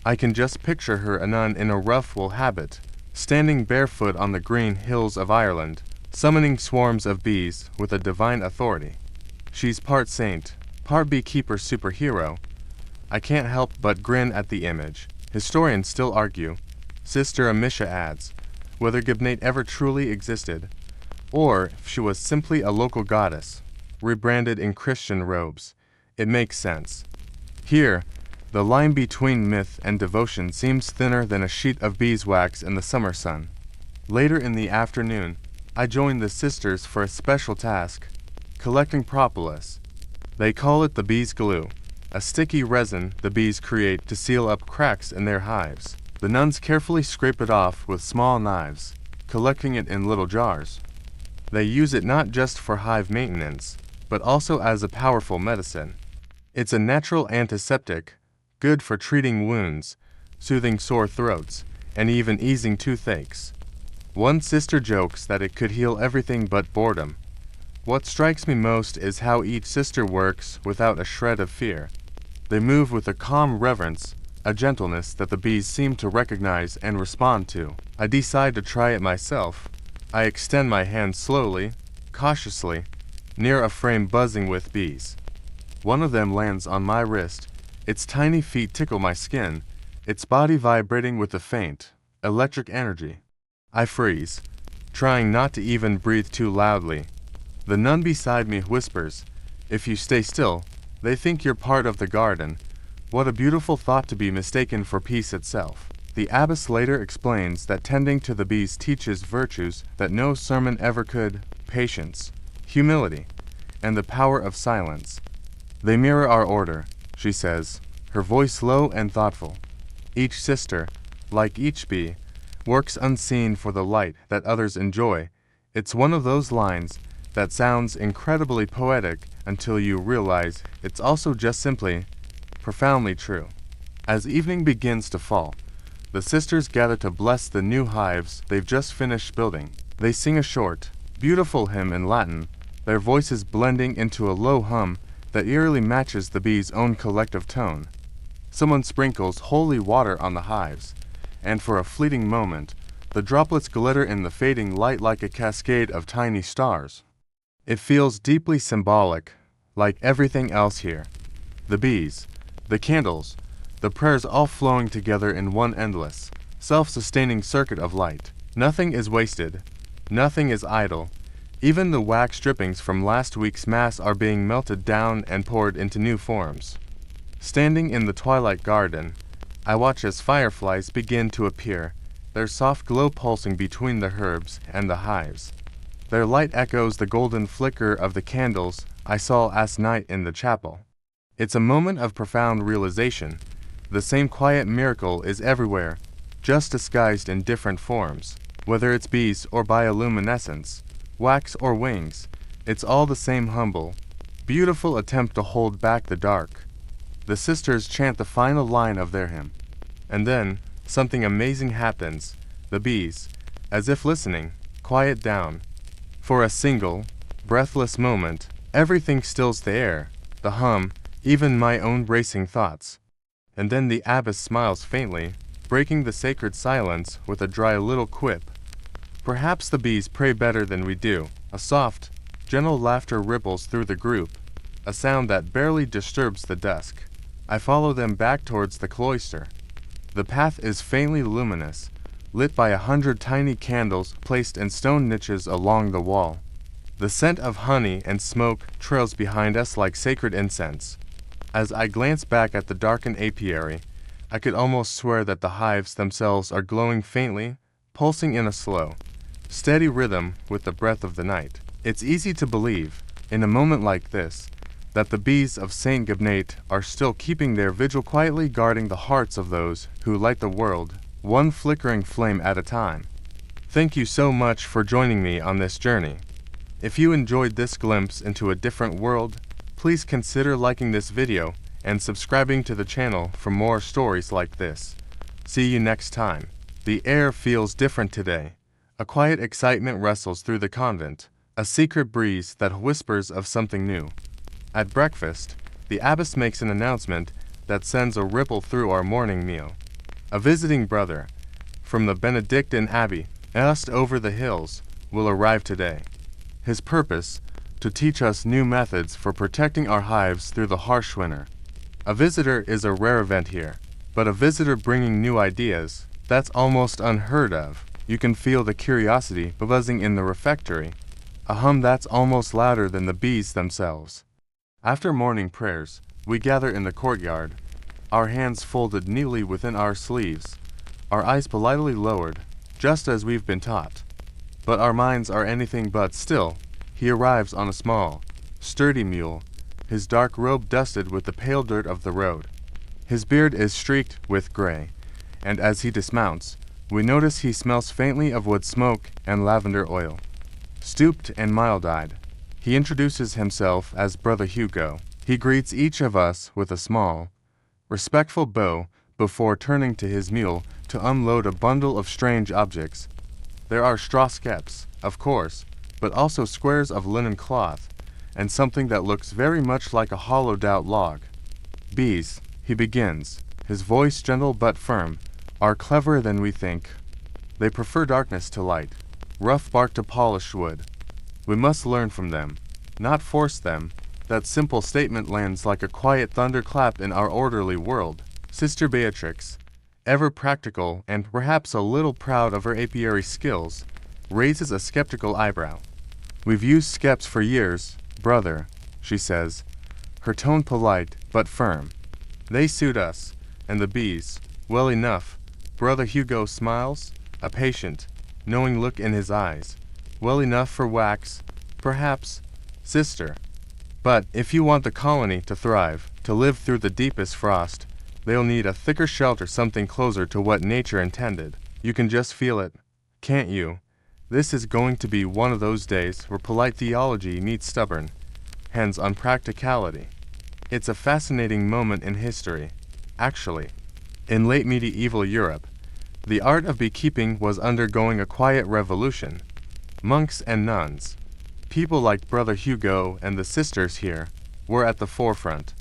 I can just picture her, a nun in a rough wool habit, standing barefoot on the green hills of Ireland, summoning swarms of bees with a divine authority. She's part saint, part beekeeper superhero. I can't help but grin at the image. Historians still argue, Sister Amisha adds, whether Gabnate ever truly existed, or if she was simply a local goddess, rebranded in Christian robes. It makes sense. Here, the line between myth and devotion seems thinner than a sheet of beeswax in the summer sun. Later in the afternoon, I join the sisters for a special task, collecting propolis. They call it the bees' glue, a sticky resin the bees create to seal up cracks in their hives. The nuns carefully scrape it off with small knives, collecting it in little jars. They use it not just for hive maintenance, but also as a powerful medicine. It's a natural antiseptic, good for treating wounds, soothing sore throats, and even easing toothaches. One sister jokes that it could heal everything but boredom. What strikes me most is how each sister works without a shred of fear. They move with a calm reverence, a gentleness that the bees seem to recognize and respond to. I decide to try it myself. I extend my hand slowly, cautiously, near a frame buzzing with bees. One of them lands on my wrist. Its tiny feet tickle my skin, its body vibrating with a faint, electric energy. I freeze, trying not to even breathe too loudly. The nun beside me whispers, "If you stay still, they think you're part of the garden." What a beautiful thought to be mistaken for peace itself. The abbess later explains that tending to the bees teaches virtues that no sermon ever could: patience, humility, and the power of silence. They mirror our order, she says, her voice low and thoughtful. Each sister, like each bee, works unseen for the light that others enjoy. It's one of those lines that sounds incredibly poetic until you realize it's also just simply profoundly true. As evening begins to fall, the sisters gather to bless the new hives they've just finished building. They sing a short, beautiful hymn in Latin, their voices blending into a low hum that eerily matches the bees' own collective tone. Someone sprinkles holy water on the hives, and for a fleeting moment, the droplets glitter in the fading light like a cascade of tiny stars. It feels deeply symbolic, like everything else here. The bees, the candles, the prayers all flowing together in one endless, self-sustaining circuit of light. Nothing is wasted, nothing is idle. Even the wax drippings from last week's Mass are being melted down and poured into new forms. Standing in the twilight garden, I watch as fireflies begin to appear, their soft glow pulsing between the herbs and the hives. Their light echoes the golden flicker of the candles I saw last night in the chapel. It's a moment of profound realization. The same quiet miracle is everywhere, just disguised in different forms. Whether it's bees or bioluminescence, wax or wings, it's all the same humble, beautiful attempt to hold back the dark. The sisters chant the final line of their hymn. And then, something amazing happens. The bees, as if listening, quiet down. For a single, breathless moment, everything stills the air, the hum, even my own racing thoughts. And then the abbess smiles faintly, breaking the sacred silence with a dry little quip. Perhaps the bees pray better than we do. A soft, gentle laughter ripples through the group, a sound that barely disturbs the dusk. I follow them back towards the cloister. The path is faintly luminous, lit by 100 tiny candles placed in stone niches along the wall. The scent of honey and smoke trails behind us like sacred incense. As I glance back at the darkened apiary, I could almost swear that the hives themselves are glowing faintly, pulsing in a slow, steady rhythm with the breath of the night. It's easy to believe, in a moment like this, that the bees of St. Gabnate are still keeping their vigil, quietly guarding the hearts of those who light the world, one flickering flame at a time. Thank you so much for joining me on this journey. If you enjoyed this glimpse into a different world, please consider liking this video and subscribing to the channel for more stories like this. See you next time. The air feels different today. A quiet excitement rustles through the convent, a secret breeze that whispers of something new. At breakfast, the abbess makes an announcement that sends a ripple through our morning meal. A visiting brother from the Benedictine Abbey, just over the hills, will arrive today. His purpose, to teach us new methods for protecting our hives through the harsh winter. A visitor is a rare event here, but a visitor bringing new ideas, that's almost unheard of. You can feel the curiosity buzzing in the refectory, a hum that's almost louder than the bees themselves. After morning prayers, we gather in the courtyard, our hands folded neatly within our sleeves, our eyes politely lowered, just as we've been taught. But our minds are anything but still. He arrives on a small, sturdy mule, his dark robe dusted with the pale dirt of the road. His beard is streaked with gray, and as he dismounts, we notice he smells faintly of wood smoke and lavender oil. Stooped and mild-eyed, he introduces himself as Brother Hugo. He greets each of us with a small, respectful bow before turning to his mule to unload a bundle of strange objects. There are straw skeps, of course, but also squares of linen cloth, and something that looks very much like a hollowed-out log. Bees, he begins, his voice gentle but firm, are cleverer than we think. They prefer darkness to light, rough bark to polished wood. We must learn from them, not force them. That simple statement lands like a quiet thunderclap in our orderly world. Sister Beatrix, ever practical and perhaps a little proud of her apiary skills, raises a skeptical eyebrow. We've used skeps for years, brother, she says, her tone polite but firm. They suit us, and the bees, well enough. Brother Hugo smiles, a patient, knowing look in his eyes. Well enough for wax, perhaps, sister. But if you want the colony to thrive, to live through the deepest frost, they'll need a thicker shelter, something closer to what nature intended. You can just feel it, can't you? This is going to be one of those days where polite theology meets stubborn, hands on practicality. It's a fascinating moment in history, actually. In late medieval Europe, the art of beekeeping was undergoing a quiet revolution. Monks and nuns, people like Brother Hugo and the sisters here, were at the forefront.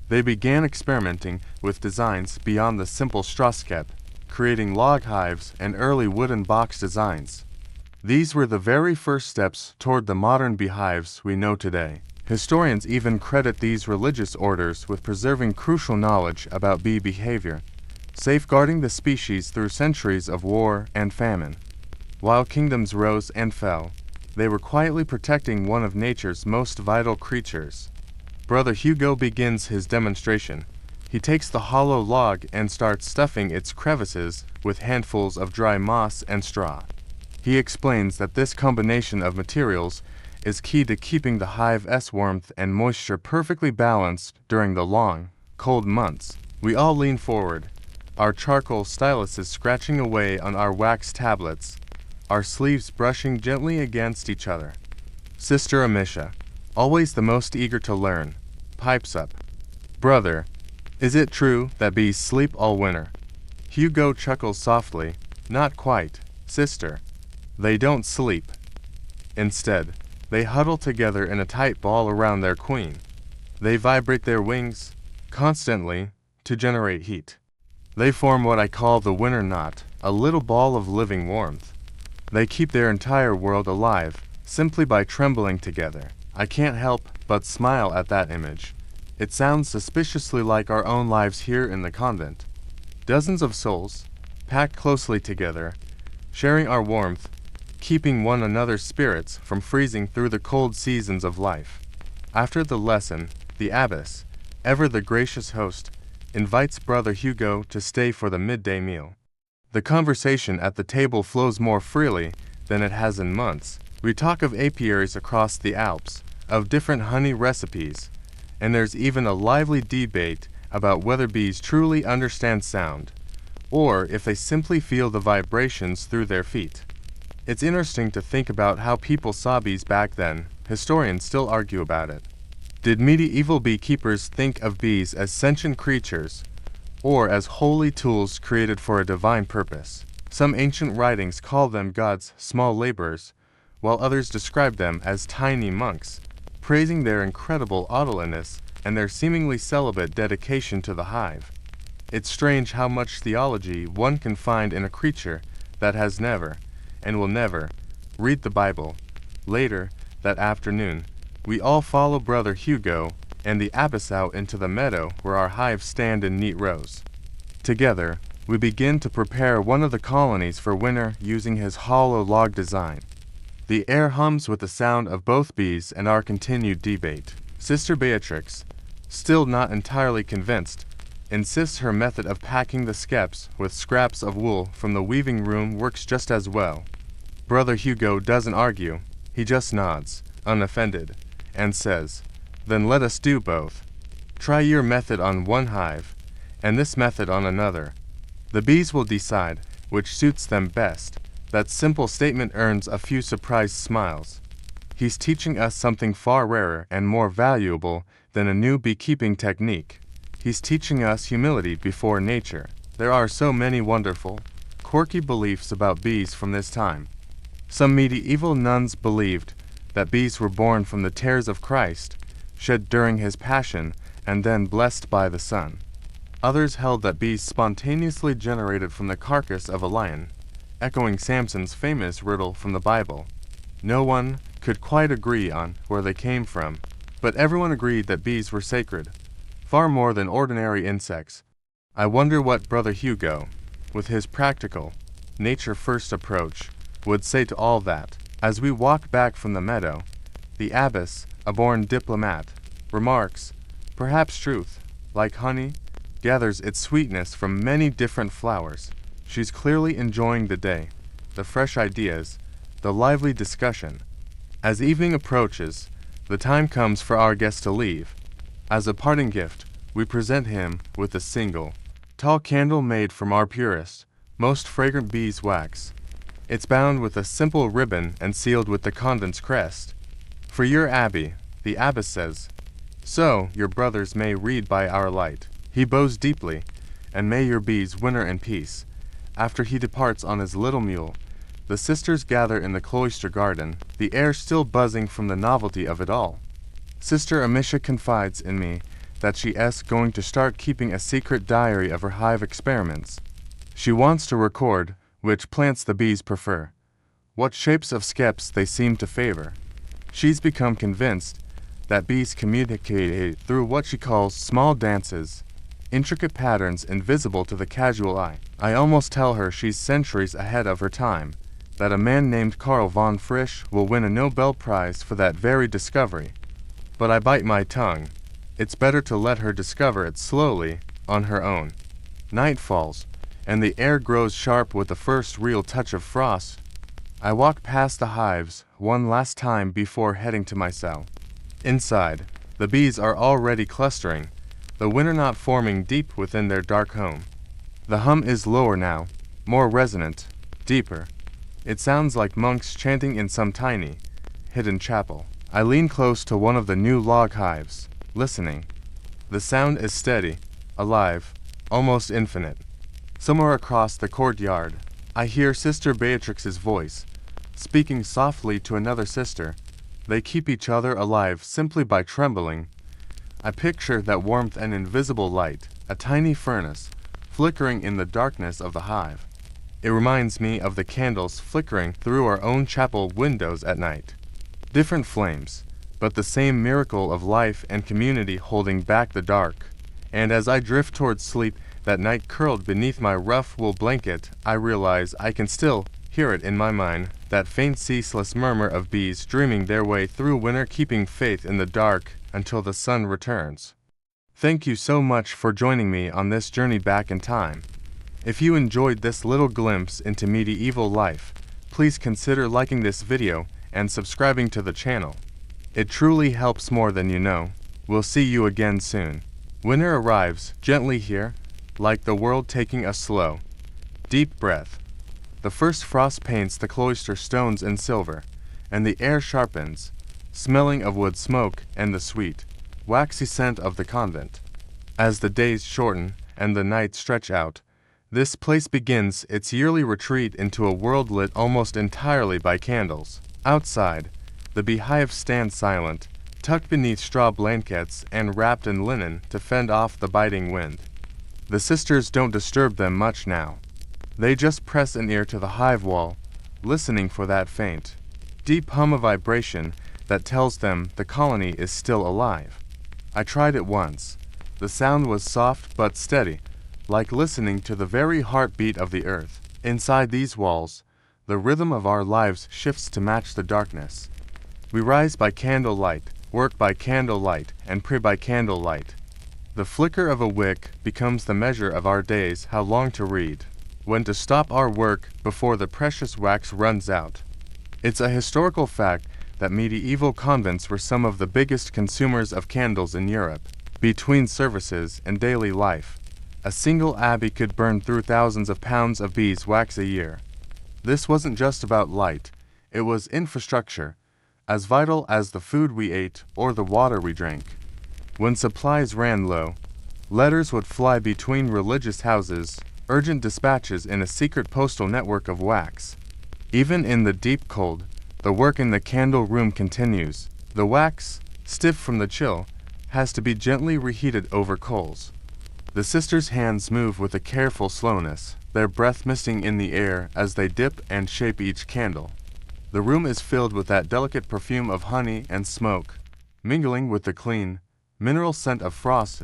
They began experimenting with designs beyond the simple straw skep, creating log hives and early wooden box designs. These were the very first steps toward the modern beehives we know today. Historians even credit these religious orders with preserving crucial knowledge about bee behavior, safeguarding the species through centuries of war and famine. While kingdoms rose and fell, they were quietly protecting one of nature's most vital creatures. Brother Hugo begins his demonstration. He takes the hollow log and starts stuffing its crevices with handfuls of dry moss and straw. He explains that this combination of materials is key to keeping the hive's warmth and moisture perfectly balanced during the long, cold months. We all lean forward, our charcoal styluses scratching away on our wax tablets, our sleeves brushing gently against each other. Sister Amisha, always the most eager to learn, pipes up. Brother, is it true that bees sleep all winter? Hugo chuckles softly. Not quite, sister. They don't sleep. Instead, they huddle together in a tight ball around their queen. They vibrate their wings constantly to generate heat. They form what I call the winter knot, a little ball of living warmth. They keep their entire world alive simply by trembling together. I can't help but smile at that image. It sounds suspiciously like our own lives here in the convent. Dozens of souls, packed closely together, sharing our warmth, keeping one another's spirits from freezing through the cold seasons of life. After the lesson, the abbess, ever the gracious host, invites Brother Hugo to stay for the midday meal. The conversation at the table flows more freely than it has in months. We talk of apiaries across the Alps, of different honey recipes, and there's even a lively debate about whether bees truly understand sound, or if they simply feel the vibrations through their feet. It's interesting to think about how people saw bees back then. Historians still argue about it. Did medieval beekeepers think of bees as sentient creatures, or as holy tools created for a divine purpose? Some ancient writings call them God's small laborers, while others describe them as tiny monks, praising their incredible orderliness and their seemingly celibate dedication to the hive. It's strange how much theology one can find in a creature that has never, and will never, read the Bible. Later, that afternoon, we all follow Brother Hugo and the abbess out into the meadow where our hives stand in neat rows. Together, we begin to prepare one of the colonies for winter using his hollow log design. The air hums with the sound of both bees and our continued debate. Sister Beatrix, still not entirely convinced, insists her method of packing the skeps with scraps of wool from the weaving room works just as well. Brother Hugo doesn't argue, he just nods, unoffended, and says, "Then let us do both. Try your method on one hive, and this method on another. The bees will decide which suits them best." That simple statement earns a few surprised smiles. He's teaching us something far rarer and more valuable than a new beekeeping technique. He's teaching us humility before nature. There are so many wonderful, quirky beliefs about bees from this time. Some medieval nuns believed that bees were born from the tears of Christ, shed during his passion and then blessed by the sun. Others held that bees spontaneously generated from the carcass of a lion, echoing Samson's famous riddle from the Bible. No one could quite agree on where they came from, but everyone agreed that bees were sacred, far more than ordinary insects. I wonder what Brother Hugo, with his practical, nature-first approach, would say to all that. As we walk back from the meadow, the abbess, a born diplomat, remarks, "Perhaps truth, like honey, gathers its sweetness from many different flowers." She's clearly enjoying the day, the fresh ideas, the lively discussion. As evening approaches, the time comes for our guest to leave. As a parting gift, we present him with a single, tall candle made from our purest, most fragrant beeswax. It's bound with a simple ribbon and sealed with the convent's crest. "For your abbey," the abbess says, "so your brothers may read by our light." He bows deeply, "And may your bees winter in peace." After he departs on his little mule, the sisters gather in the cloister garden, the air still buzzing from the novelty of it all. Sister Amisha confides in me that she is going to start keeping a secret diary of her hive experiments. She wants to record which plants the bees prefer, what shapes of skeps they seem to favor. She's become convinced that bees communicate through what she calls small dances, intricate patterns invisible to the casual eye. I almost tell her she's centuries ahead of her time, that a man named Karl von Frisch will win a Nobel Prize for that very discovery. But I bite my tongue. It's better to let her discover it slowly, on her own. Night falls, and the air grows sharp with the first real touch of frost. I walk past the hives one last time before heading to my cell. Inside, the bees are already clustering, the winter knot forming deep within their dark home. The hum is lower now, more resonant, deeper. It sounds like monks chanting in some tiny, hidden chapel. I lean close to one of the new log hives, listening. The sound is steady, alive, almost infinite. Somewhere across the courtyard, I hear Sister Beatrix's voice, speaking softly to another sister. They keep each other alive simply by trembling. I picture that warmth and invisible light, a tiny furnace, flickering in the darkness of the hive. It reminds me of the candles flickering through our own chapel windows at night. Different flames, but the same miracle of life and community holding back the dark. And as I drift towards sleep, that night curled beneath my rough wool blanket, I realize I can still hear it in my mind, that faint ceaseless murmur of bees dreaming their way through winter, keeping faith in the dark until the sun returns. Thank you so much for joining me on this journey back in time. If you enjoyed this little glimpse into medieval life, please consider liking this video and subscribing to the channel. It truly helps more than you know. We'll see you again soon. Winter arrives gently here, like the world taking a slow, deep breath. The first frost paints the cloister stones in silver, and the air sharpens, smelling of wood smoke and the sweet, waxy scent of the convent. As the days shorten and the nights stretch out, this place begins its yearly retreat into a world lit almost entirely by candles. Outside, the beehives stand silent, tucked beneath straw blankets and wrapped in linen to fend off the biting wind. The sisters don't disturb them much now. They just press an ear to the hive wall, listening for that faint, deep hum of vibration that tells them the colony is still alive. I tried it once. The sound was soft but steady, like listening to the very heartbeat of the earth. Inside these walls, the rhythm of our lives shifts to match the darkness. We rise by candlelight, work by candlelight, and pray by candlelight. The flicker of a wick becomes the measure of our days, how long to read, when to stop our work before the precious wax runs out. It's a historical fact that medieval convents were some of the biggest consumers of candles in Europe. Between services and daily life, a single abbey could burn through thousands of pounds of beeswax a year. This wasn't just about light, it was infrastructure, as vital as the food we ate or the water we drank. When supplies ran low, letters would fly between religious houses, urgent dispatches in a secret postal network of wax. Even in the deep cold, the work in the candle room continues. The wax, stiff from the chill, has to be gently reheated over coals. The sisters' hands move with a careful slowness, their breath misting in the air as they dip and shape each candle. The room is filled with that delicate perfume of honey and smoke, mingling with the clean, mineral scent of frost.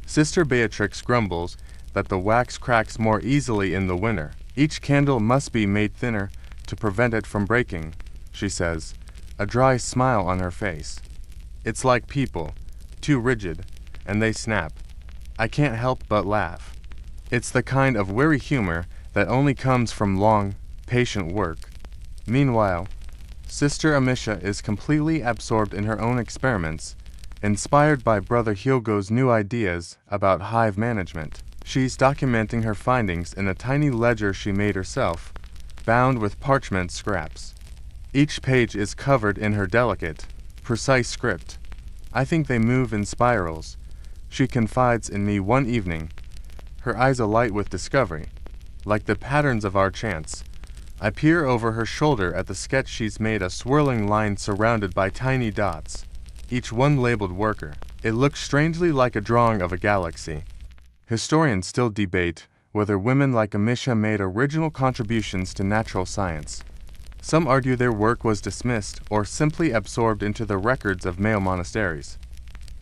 Sister Beatrix grumbles that the wax cracks more easily in the winter. Each candle must be made thinner to prevent it from breaking, she says, a dry smile on her face. It's like people, too rigid, and they snap. I can't help but laugh. It's the kind of weary humor that only comes from long, patient work. Meanwhile, Sister Amicia is completely absorbed in her own experiments, inspired by Brother Hugo's new ideas about hive management. She's documenting her findings in a tiny ledger she made herself, bound with parchment scraps. Each page is covered in her delicate, precise script. I think they move in spirals, she confides in me one evening, her eyes alight with discovery. Like the patterns of our chants, I peer over her shoulder at the sketch she's made, a swirling line surrounded by tiny dots, each one labeled worker. It looks strangely like a drawing of a galaxy. Historians still debate whether women like Amicia made original contributions to natural science. Some argue their work was dismissed or simply absorbed into the records of male monasteries.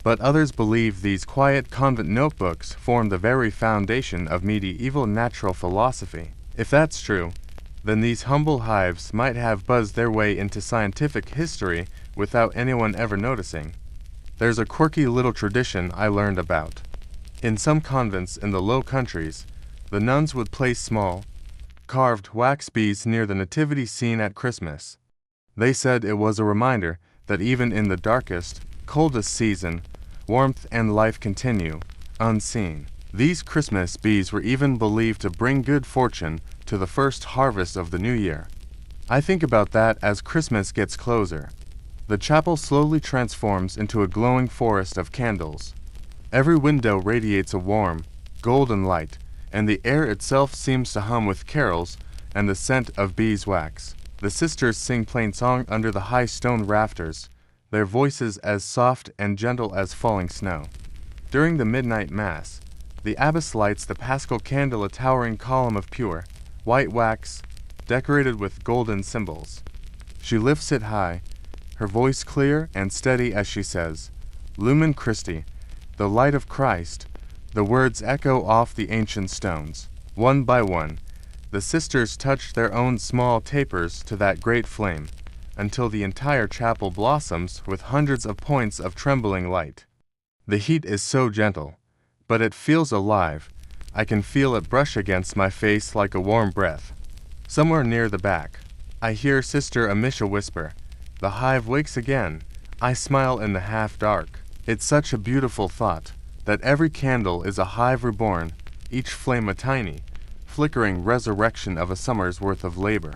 But others believe these quiet convent notebooks form the very foundation of medieval natural philosophy. If that's true, then these humble hives might have buzzed their way into scientific history without anyone ever noticing. There's a quirky little tradition I learned about. In some convents in the Low Countries, the nuns would place small, carved wax bees near the nativity scene at Christmas. They said it was a reminder that even in the darkest, coldest season, warmth and life continue, unseen. These Christmas bees were even believed to bring good fortune to the first harvest of the new year. I think about that as Christmas gets closer. The chapel slowly transforms into a glowing forest of candles. Every window radiates a warm, golden light, and the air itself seems to hum with carols and the scent of beeswax. The sisters sing plain song under the high stone rafters, their voices as soft and gentle as falling snow. During the midnight mass, the abbess lights the paschal candle, a towering column of pure, white wax, decorated with golden symbols. She lifts it high, her voice clear and steady as she says, "Lumen Christi," the light of Christ. The words echo off the ancient stones. One by one, the sisters touch their own small tapers to that great flame, until the entire chapel blossoms with hundreds of points of trembling light. The heat is so gentle, but it feels alive. I can feel it brush against my face like a warm breath. Somewhere near the back, I hear Sister Amisha whisper, "The hive wakes again." I smile in the half-dark. It's such a beautiful thought, that every candle is a hive reborn, each flame a tiny, flickering resurrection of a summer's worth of labor.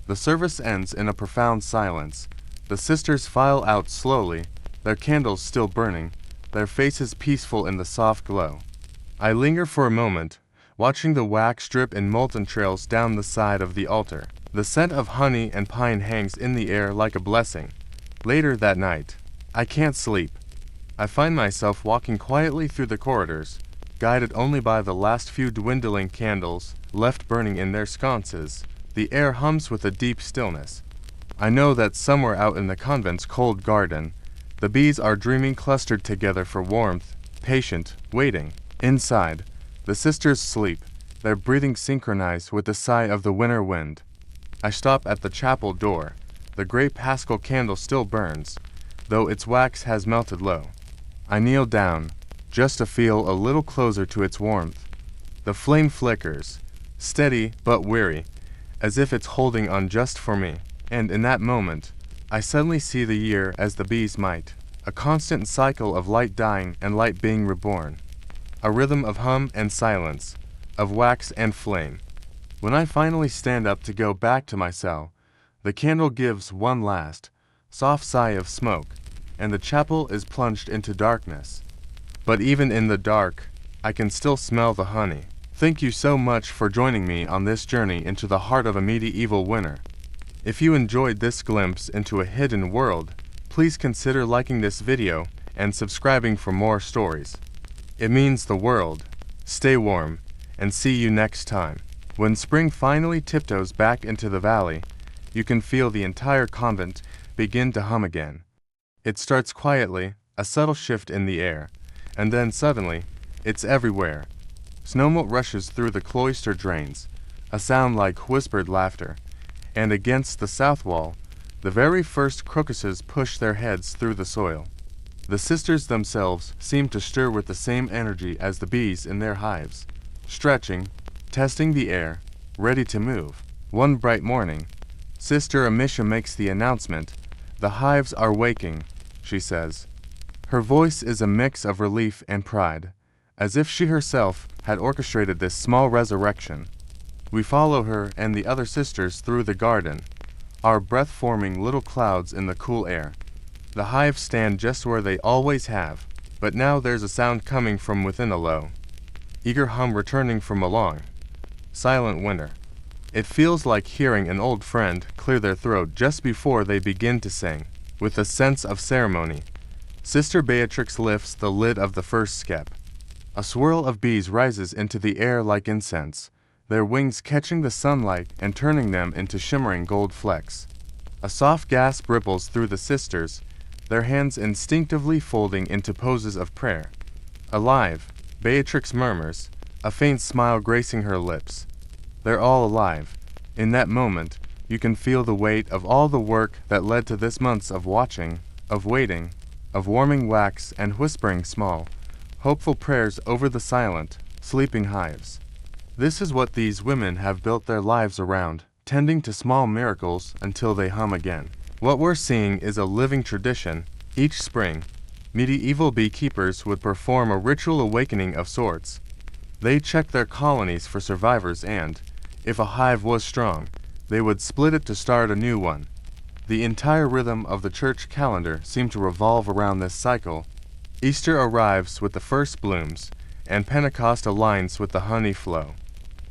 The service ends in a profound silence. The sisters file out slowly, their candles still burning, their faces peaceful in the soft glow. I linger for a moment, watching the wax drip in molten trails down the side of the altar. The scent of honey and pine hangs in the air like a blessing. Later that night, I can't sleep. I find myself walking quietly through the corridors, guided only by the last few dwindling candles left burning in their sconces. The air hums with a deep stillness. I know that somewhere out in the convent's cold garden, the bees are dreaming clustered together for warmth, patient, waiting. Inside, the sisters sleep, their breathing synchronized with the sigh of the winter wind. I stop at the chapel door. The great paschal candle still burns, though its wax has melted low. I kneel down, just to feel a little closer to its warmth. The flame flickers, steady but weary, as if it's holding on just for me. And in that moment, I suddenly see the year as the bees might, a constant cycle of light dying and light being reborn, a rhythm of hum and silence, of wax and flame. When I finally stand up to go back to my cell, the candle gives one last, soft sigh of smoke, and the chapel is plunged into darkness. But even in the dark, I can still smell the honey. Thank you so much for joining me on this journey into the heart of a medieval winter. If you enjoyed this glimpse into a hidden world, please consider liking this video and subscribing for more stories. It means the world. Stay warm, and see you next time. When spring finally tiptoes back into the valley, you can feel the entire convent begin to hum again. It starts quietly, a subtle shift in the air, and then suddenly, it's everywhere. Snowmelt rushes through the cloister drains, a sound like whispered laughter, and against the south wall, the very first crocuses push their heads through the soil. The sisters themselves seem to stir with the same energy as the bees in their hives, stretching, testing the air, ready to move. One bright morning, Sister Amisha makes the announcement, "The hives are waking," she says. Her voice is a mix of relief and pride, as if she herself had orchestrated this small resurrection. We follow her and the other sisters through the garden, our breath forming little clouds in the cool air. The hives stand just where they always have, but now there's a sound coming from within, a low, eager hum returning from a long, silent winter. It feels like hearing an old friend clear their throat just before they begin to sing. With a sense of ceremony, Sister Beatrix lifts the lid of the first skep. A swirl of bees rises into the air like incense, their wings catching the sunlight and turning them into shimmering gold flecks. A soft gasp ripples through the sisters, their hands instinctively folding into poses of prayer. "Alive," Beatrix murmurs, a faint smile gracing her lips. They're all alive. In that moment, you can feel the weight of all the work that led to this months of watching, of waiting, of warming wax and whispering small, hopeful prayers over the silent, sleeping hives. This is what these women have built their lives around, tending to small miracles until they hum again. What we're seeing is a living tradition. Each spring, medieval beekeepers would perform a ritual awakening of sorts. They checked their colonies for survivors and, if a hive was strong, they would split it to start a new one. The entire rhythm of the church calendar seemed to revolve around this cycle. Easter arrives with the first blooms, and Pentecost aligns with the honey flow.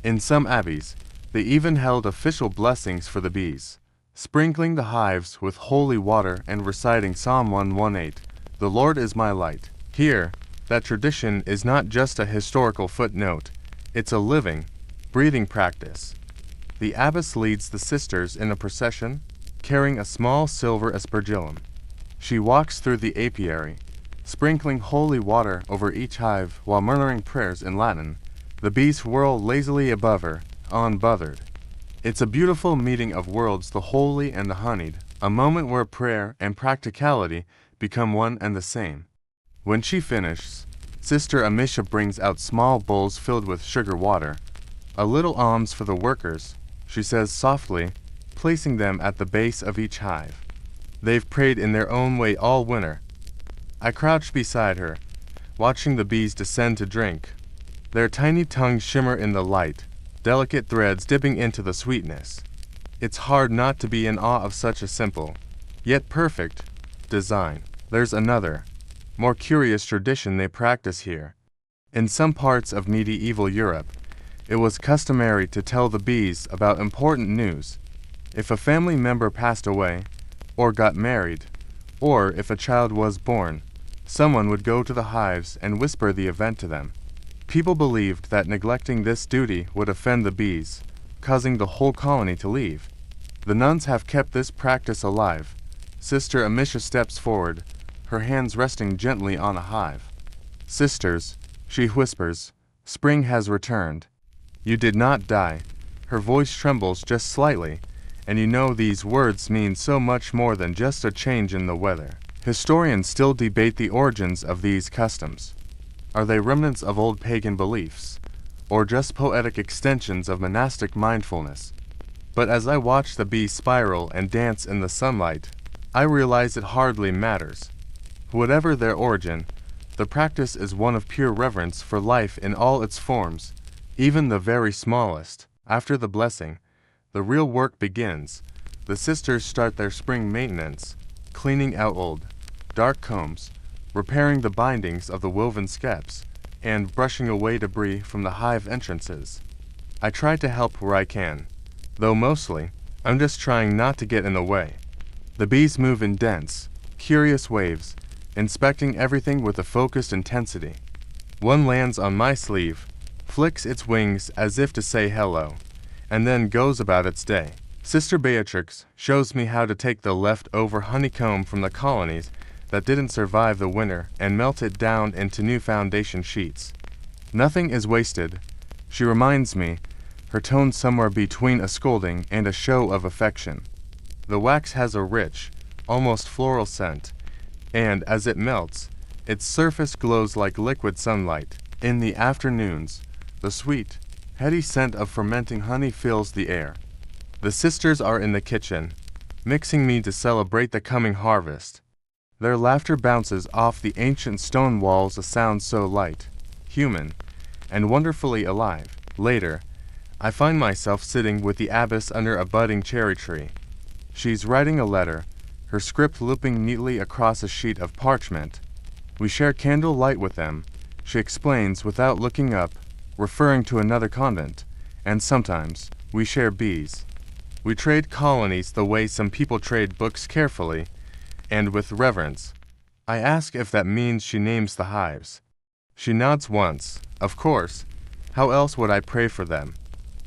In some abbeys, they even held official blessings for the bees. sprinkling the hives with holy water and reciting Psalm 118, "The Lord is my light." Here, that tradition is not just a historical footnote, it's a living, breathing practice. The abbess leads the sisters in a procession, carrying a small silver aspergillum. She walks through the apiary, sprinkling holy water over each hive while murmuring prayers in Latin. The bees whirl lazily above her, unbothered. It's a beautiful meeting of worlds, the holy and the honeyed, a moment where prayer and practicality become one and the same. When she finishes, Sister Amisha brings out small bowls filled with sugar water, a little alms for the workers, she says softly, placing them at the base of each hive. They've prayed in their own way all winter. I crouch beside her, watching the bees descend to drink. Their tiny tongues shimmer in the light, delicate threads dipping into the sweetness. It's hard not to be in awe of such a simple, yet perfect, design. There's another, more curious tradition they practice here. In some parts of medieval Europe, it was customary to tell the bees about important news. If a family member passed away, or got married, or if a child was born, someone would go to the hives and whisper the event to them. People believed that neglecting this duty would offend the bees, causing the whole colony to leave. The nuns have kept this practice alive. Sister Amisha steps forward, her hands resting gently on a hive. "Sisters," she whispers, "spring has returned. You did not die." Her voice trembles just slightly, and you know these words mean so much more than just a change in the weather. Historians still debate the origins of these customs. Are they remnants of old pagan beliefs, or just poetic extensions of monastic mindfulness? But as I watch the bees spiral and dance in the sunlight, I realize it hardly matters. Whatever their origin, the practice is one of pure reverence for life in all its forms, even the very smallest. After the blessing, the real work begins. The sisters start their spring maintenance, cleaning out old, dark combs, repairing the bindings of the woven skeps, and brushing away debris from the hive entrances. I try to help where I can, though mostly, I'm just trying not to get in the way. The bees move in dense, curious waves, inspecting everything with a focused intensity. One lands on my sleeve, flicks its wings as if to say hello, and then goes about its day. Sister Beatrix shows me how to take the leftover honeycomb from the colonies that didn't survive the winter and melt it down into new foundation sheets. Nothing is wasted, she reminds me, her tone somewhere between a scolding and a show of affection. The wax has a rich, almost floral scent, and as it melts, its surface glows like liquid sunlight. In the afternoons, the sweet, heady scent of fermenting honey fills the air. The sisters are in the kitchen, mixing me to celebrate the coming harvest. Their laughter bounces off the ancient stone walls, a sound so light, human, and wonderfully alive. Later, I find myself sitting with the abbess under a budding cherry tree. She's writing a letter, her script looping neatly across a sheet of parchment. We share candlelight with them, she explains without looking up, referring to another convent, and sometimes we share bees. We trade colonies the way some people trade books, carefully and with reverence. I ask if that means she names the hives. She nods once. Of course. How else would I pray for them?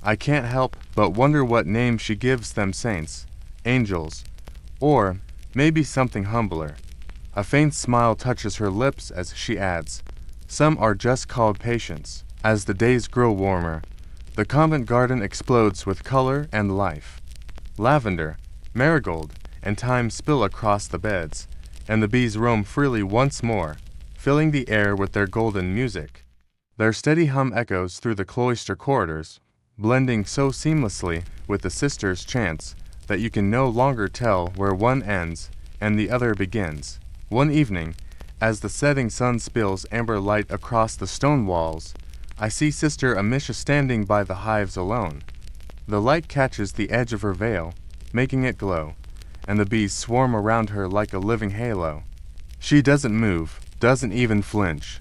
I can't help but wonder what name she gives them, saints, angels, or maybe something humbler. A faint smile touches her lips as she adds, "Some are just called patience." As the days grow warmer, the convent garden explodes with color and life. Lavender, marigold, and thyme spill across the beds, and the bees roam freely once more, filling the air with their golden music. Their steady hum echoes through the cloister corridors, blending so seamlessly with the sisters' chants that you can no longer tell where one ends and the other begins. One evening, as the setting sun spills amber light across the stone walls, I see Sister Amisha standing by the hives alone. The light catches the edge of her veil, making it glow, and the bees swarm around her like a living halo. She doesn't move, doesn't even flinch.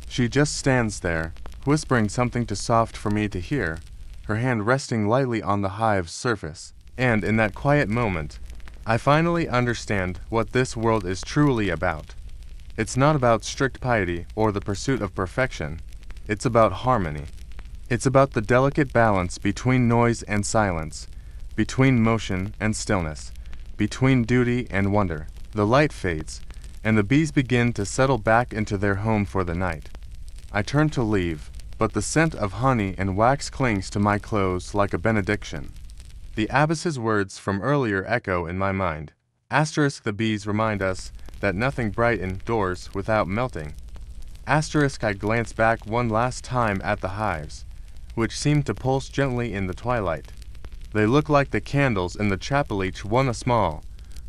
She just stands there, whispering something too soft for me to hear, her hand resting lightly on the hive's surface. And in that quiet moment, I finally understand what this world is truly about. It's not about strict piety or the pursuit of perfection. It's about harmony. It's about the delicate balance between noise and silence, between motion and stillness, between duty and wonder. The light fades, and the bees begin to settle back into their home for the night. I turn to leave, but the scent of honey and wax clings to my clothes like a benediction. The abbess's words from earlier echo in my mind. Asterisk, the bees remind us that nothing bright indoors without melting. Asterisk, I glance back one last time at the hives, which seem to pulse gently in the twilight. They look like the candles in the chapel, each one a small,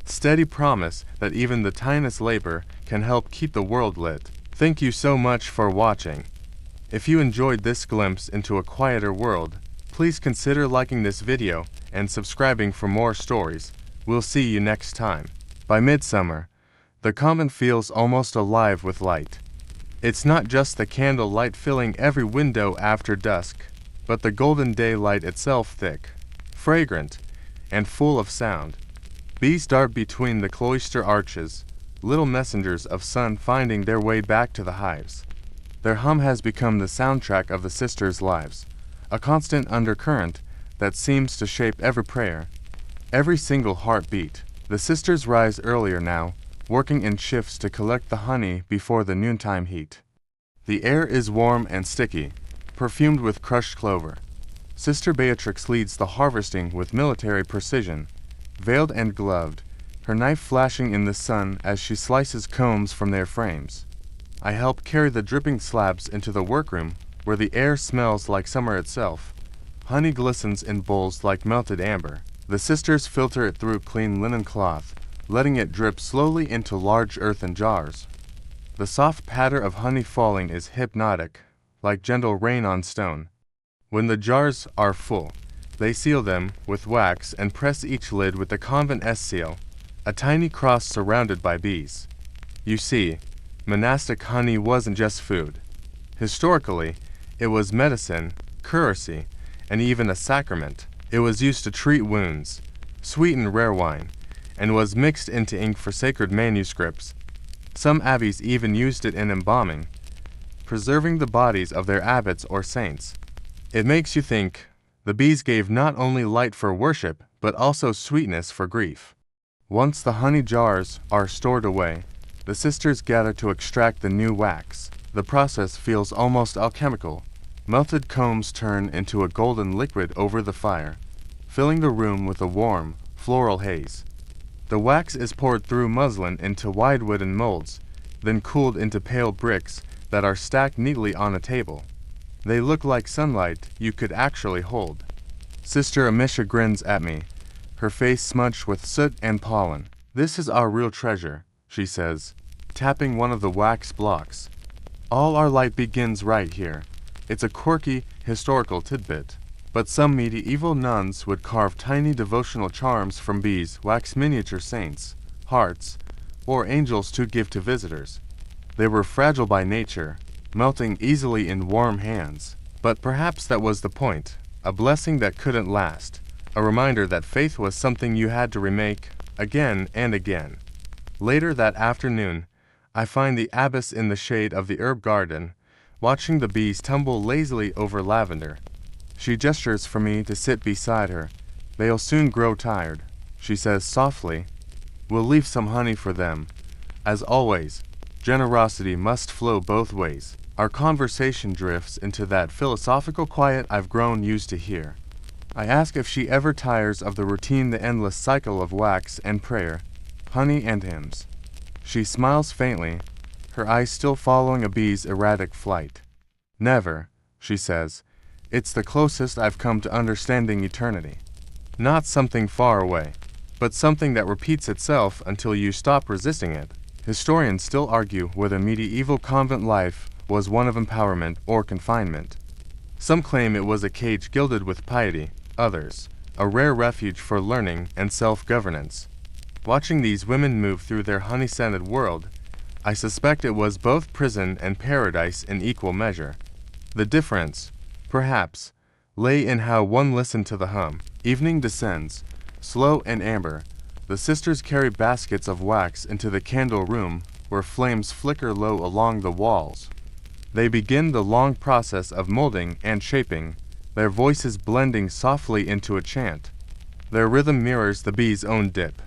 steady promise that even the tiniest labor can help keep the world lit. Thank you so much for watching. If you enjoyed this glimpse into a quieter world, please consider liking this video and subscribing for more stories. We'll see you next time. By midsummer, the convent feels almost alive with light. It's not just the candle light filling every window after dusk, but the golden daylight itself, thick, fragrant, and full of sound. Bees dart between the cloister arches, little messengers of sun finding their way back to the hives. Their hum has become the soundtrack of the sisters' lives, a constant undercurrent that seems to shape every prayer, every single heartbeat. The sisters rise earlier now, working in shifts to collect the honey before the noontime heat. The air is warm and sticky, perfumed with crushed clover. Sister Beatrix leads the harvesting with military precision, veiled and gloved, her knife flashing in the sun as she slices combs from their frames. I help carry the dripping slabs into the workroom, where the air smells like summer itself. Honey glistens in bowls like melted amber. The sisters filter it through clean linen cloth, letting it drip slowly into large earthen jars. The soft patter of honey falling is hypnotic, like gentle rain on stone. When the jars are full, they seal them with wax and press each lid with the convent S seal, a tiny cross surrounded by bees. You see, monastic honey wasn't just food. Historically, it was medicine, curacy, and even a sacrament. It was used to treat wounds, sweeten rare wine, and was mixed into ink for sacred manuscripts. Some abbeys even used it in embalming, preserving the bodies of their abbots or saints. It makes you think the bees gave not only light for worship, but also sweetness for grief. Once the honey jars are stored away, the sisters gather to extract the new wax. The process feels almost alchemical. Melted combs turn into a golden liquid over the fire, filling the room with a warm, floral haze. The wax is poured through muslin into wide wooden molds, then cooled into pale bricks that are stacked neatly on a table. They look like sunlight you could actually hold. Sister Amisha grins at me, her face smudged with soot and pollen. "This is our real treasure," she says, tapping one of the wax blocks. "All our light begins right here." It's a quirky, historical tidbit, but some medieval nuns would carve tiny devotional charms from bees, wax miniature saints, hearts, or angels to give to visitors. They were fragile by nature, melting easily in warm hands. But perhaps that was the point, a blessing that couldn't last, a reminder that faith was something you had to remake again and again. Later that afternoon, I find the abbess in the shade of the herb garden, watching the bees tumble lazily over lavender. She gestures for me to sit beside her. "They'll soon grow tired," she says softly. "We'll leave some honey for them." As always, generosity must flow both ways. Our conversation drifts into that philosophical quiet I've grown used to hear. I ask if she ever tires of the routine, the endless cycle of wax and prayer, honey and hymns. She smiles faintly, her eyes still following a bee's erratic flight. "Never," she says. "It's the closest I've come to understanding eternity. Not something far away, but something that repeats itself until you stop resisting it." Historians still argue whether medieval convent life was one of empowerment or confinement. Some claim it was a cage gilded with piety, others, a rare refuge for learning and self-governance. Watching these women move through their honey-scented world, I suspect it was both prison and paradise in equal measure. The difference, perhaps, lay in how one listened to the hum. Evening descends, slow and amber, The sisters carry baskets of wax into the candle room, where flames flicker low along the walls. They begin the long process of molding and shaping, their voices blending softly into a chant. Their rhythm mirrors the bee's own dip.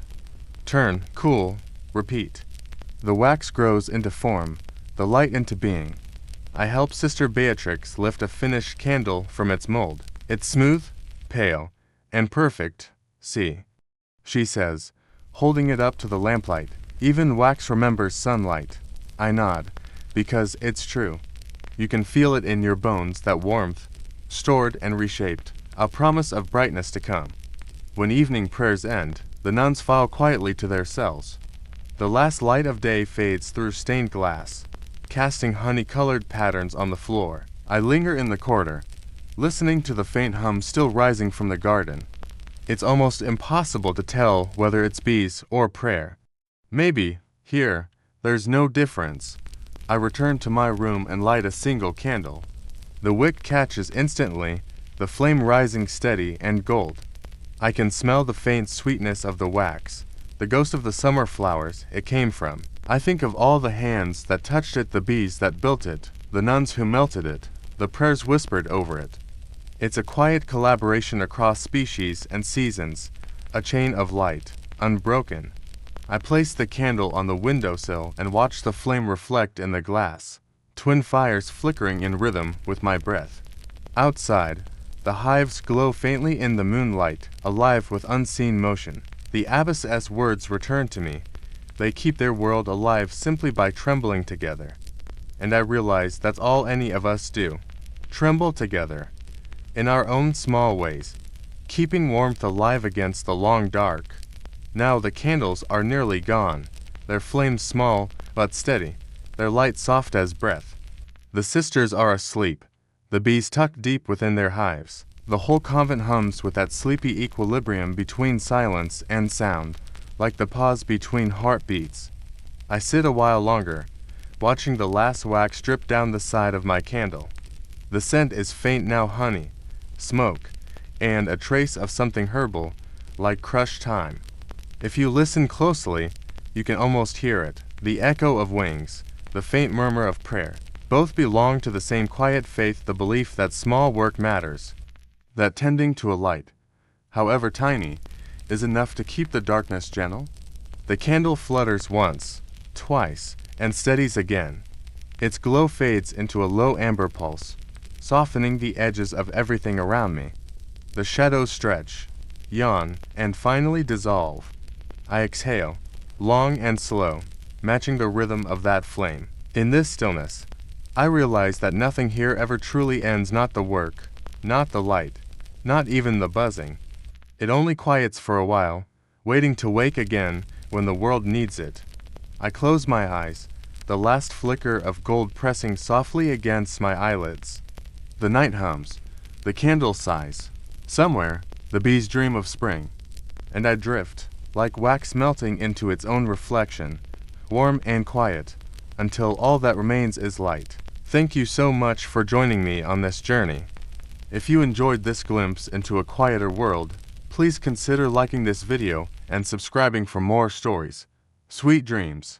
Turn, cool, repeat. The wax grows into form, the light into being. I help Sister Beatrix lift a finished candle from its mold. It's smooth, pale, and perfect, see, she says, holding it up to the lamplight. Even wax remembers sunlight. I nod, because it's true. You can feel it in your bones, that warmth, stored and reshaped, a promise of brightness to come. When evening prayers end, the nuns file quietly to their cells. The last light of day fades through stained glass, casting honey-colored patterns on the floor. I linger in the corridor, listening to the faint hum still rising from the garden. It's almost impossible to tell whether it's bees or prayer. Maybe, here, there's no difference. I return to my room and light a single candle. The wick catches instantly, the flame rising steady and gold. I can smell the faint sweetness of the wax, the ghost of the summer flowers it came from. I think of all the hands that touched it, the bees that built it, the nuns who melted it, the prayers whispered over it. It's a quiet collaboration across species and seasons, a chain of light, unbroken. I place the candle on the windowsill and watch the flame reflect in the glass, twin fires flickering in rhythm with my breath. Outside, the hives glow faintly in the moonlight, alive with unseen motion. The abbess's words return to me. They keep their world alive simply by trembling together. And I realize that's all any of us do. Tremble together, in our own small ways, keeping warmth alive against the long dark. Now the candles are nearly gone, their flames small but steady, their light soft as breath. The sisters are asleep, the bees tucked deep within their hives. The whole convent hums with that sleepy equilibrium between silence and sound, like the pause between heartbeats. I sit a while longer, watching the last wax drip down the side of my candle. The scent is faint now, honey, smoke, and a trace of something herbal, like crushed thyme. If you listen closely, you can almost hear it, the echo of wings, the faint murmur of prayer. Both belong to the same quiet faith, the belief that small work matters, that tending to a light, however tiny, is enough to keep the darkness gentle. The candle flutters once, twice, and steadies again. Its glow fades into a low amber pulse, softening the edges of everything around me. The shadows stretch, yawn, and finally dissolve. I exhale, long and slow, matching the rhythm of that flame. In this stillness, I realize that nothing here ever truly ends, not the work, not the light, not even the buzzing. It only quiets for a while, waiting to wake again when the world needs it. I close my eyes, the last flicker of gold pressing softly against my eyelids. The night hums, the candle sighs. Somewhere, the bees dream of spring, and I drift, like wax melting into its own reflection, warm and quiet, until all that remains is light. Thank you so much for joining me on this journey. If you enjoyed this glimpse into a quieter world, please consider liking this video and subscribing for more stories. Sweet dreams.